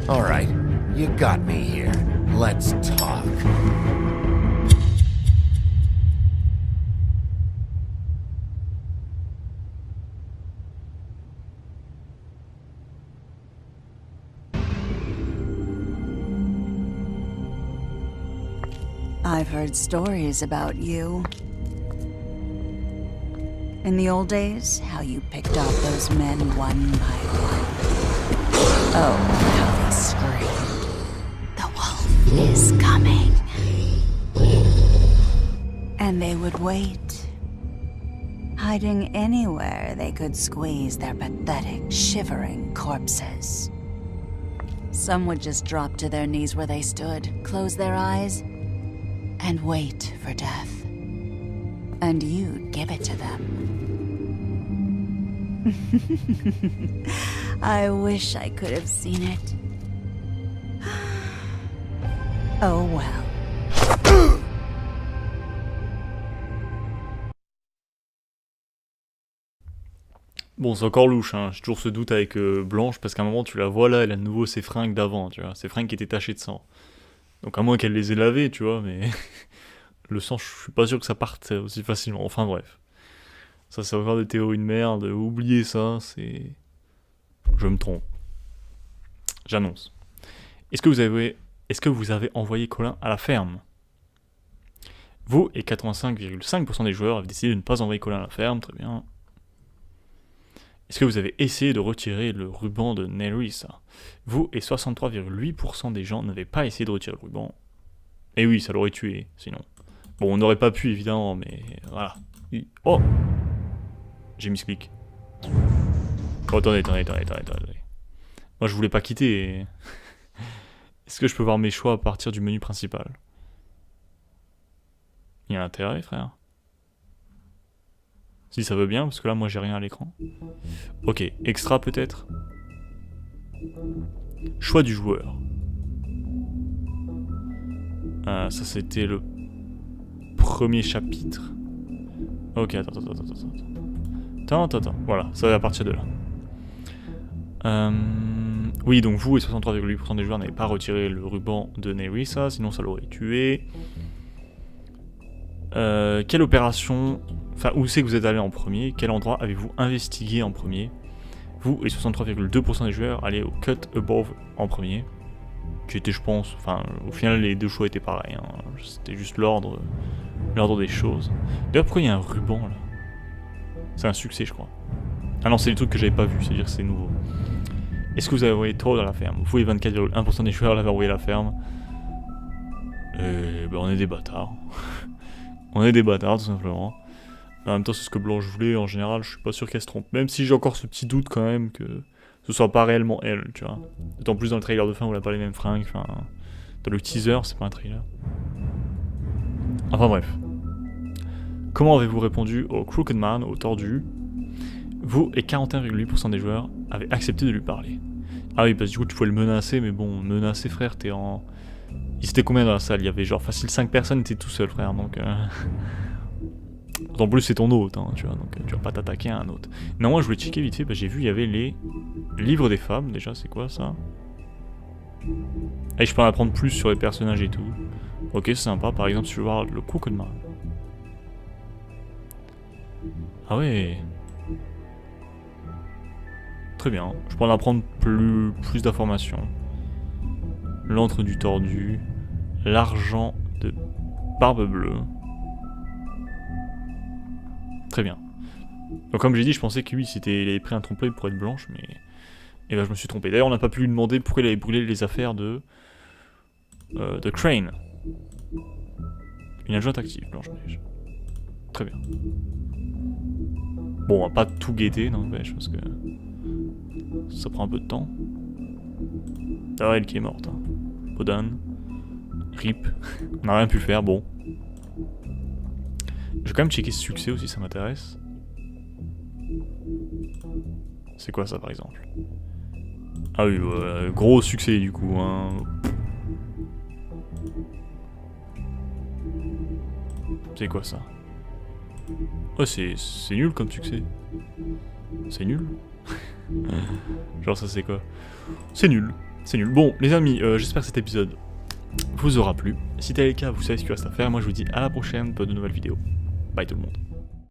All right, you got me here. Let's talk. I've heard stories about you. In the old days, how you picked off those men one by one. Oh, how they screamed. The wolf is coming. And they would wait, hiding anywhere they could squeeze their pathetic, shivering corpses. Some would just drop to their knees where they stood, close their eyes, and wait for death. And you'd give it to them. I wish I could have seen it. Oh well. Bon, c'est encore louche, hein. J'ai toujours ce doute avec Blanche, parce qu'à un moment, tu la vois là, elle a de nouveau ses fringues d'avant, tu vois. Ses fringues qui étaient tachées de sang. Donc à moins qu'elle les ait lavées, tu vois, mais... le sang, je suis pas sûr que ça parte aussi facilement. Enfin bref. Ça, c'est encore des théories de merde. Oubliez ça, c'est... Je me trompe. J'annonce. Est-ce que vous avez envoyé Colin à la ferme? Vous et 85,5% des joueurs avez décidé de ne pas envoyer Colin à la ferme, très bien. Est-ce que vous avez essayé de retirer le ruban de Nerissa? Vous et 63,8% des gens n'avaient pas essayé de retirer le ruban. Et oui, ça l'aurait tué, sinon. Bon, on n'aurait pas pu, évidemment, mais voilà. Oh! J'ai mis ce clic. Oh, attendez. Moi, je voulais pas quitter. Est-ce que je peux voir mes choix à partir du menu principal? Il y a intérêt, frère. Si ça veut bien, parce que là, moi, j'ai rien à l'écran. Ok, extra peut-être. Choix du joueur. Ça, c'était le premier chapitre. Ok, attends. Voilà, ça va à partir de là. Oui, donc vous et 63,8% des joueurs n'avaient pas retiré le ruban de Nerissa, sinon ça l'aurait tué. Quelle opération... Enfin, où c'est que vous êtes allé en premier? Quel endroit avez-vous investigué en premier? Vous et 63,2% des joueurs allaient au Cut Above en premier. Qui était, je pense... Enfin, au final, les deux choix étaient pareils. Hein. C'était juste l'ordre des choses. D'ailleurs, pourquoi il y a un ruban, là? C'est un succès, je crois. Ah non, c'est des trucs que j'avais pas vu, c'est-à-dire que c'est nouveau. Est-ce que vous avez envoyé trop dans la ferme? Vous et 24,1% des joueurs l'avaient envoyé à la ferme. Ben on est des bâtards. On est des bâtards, tout simplement. En même temps, c'est ce que Blanche voulait. En général, je suis pas sûr qu'elle se trompe. Même si j'ai encore ce petit doute quand même que ce soit pas réellement elle, tu vois. D'autant plus dans le trailer de fin où elle a pas les mêmes fringues. Enfin, dans le teaser, c'est pas un trailer. Enfin bref. Comment avez-vous répondu au Crooked Man, au tordu? Vous et 41,8% des joueurs avaient accepté de lui parler. Ah oui, parce que du coup, tu pouvais le menacer, mais bon, menacer, frère, t'es en... Il s'était combien dans la salle? Il y avait genre facile 5 personnes, t'es tout seul, frère, donc... En plus, c'est ton hôte, hein, tu vois, donc tu vas pas t'attaquer à un autre. Non, moi, je voulais checker vite fait, j'ai vu, il y avait les livres des fables, déjà, c'est quoi, ça? Et je peux en apprendre plus sur les personnages et tout. Ok, c'est sympa, par exemple, si je veux voir le Crooked Man. Ah ouais... Très bien, je peux en apprendre plus d'informations. L'antre du tordu, l'argent de barbe bleue. Très bien. Donc comme j'ai dit, je pensais que oui, il avait pris un trompe-l'œil pour être blanche, mais... Et ben je me suis trompé. D'ailleurs, on n'a pas pu lui demander pourquoi il avait brûlé les affaires de Crane. Une adjointe active, Blanche-Neige. Très bien. Bon, on va pas tout guetter, n'empêche, parce que... Ça prend un peu de temps. Ah, elle qui est morte. Hein. Podan. Rip. On n'a rien pu faire, bon. Je vais quand même checker ce succès aussi, ça m'intéresse. C'est quoi ça par exemple? Ah oui, gros succès du coup. Hein. C'est quoi ça? Oh, c'est nul comme succès. C'est nul. Genre ça c'est quoi? C'est nul. C'est nul. Bon les amis, j'espère que cet épisode vous aura plu. Si tel est le cas, vous savez ce qu'il reste à faire. Moi je vous dis à la prochaine pour de nouvelles vidéos. Bye tout le monde.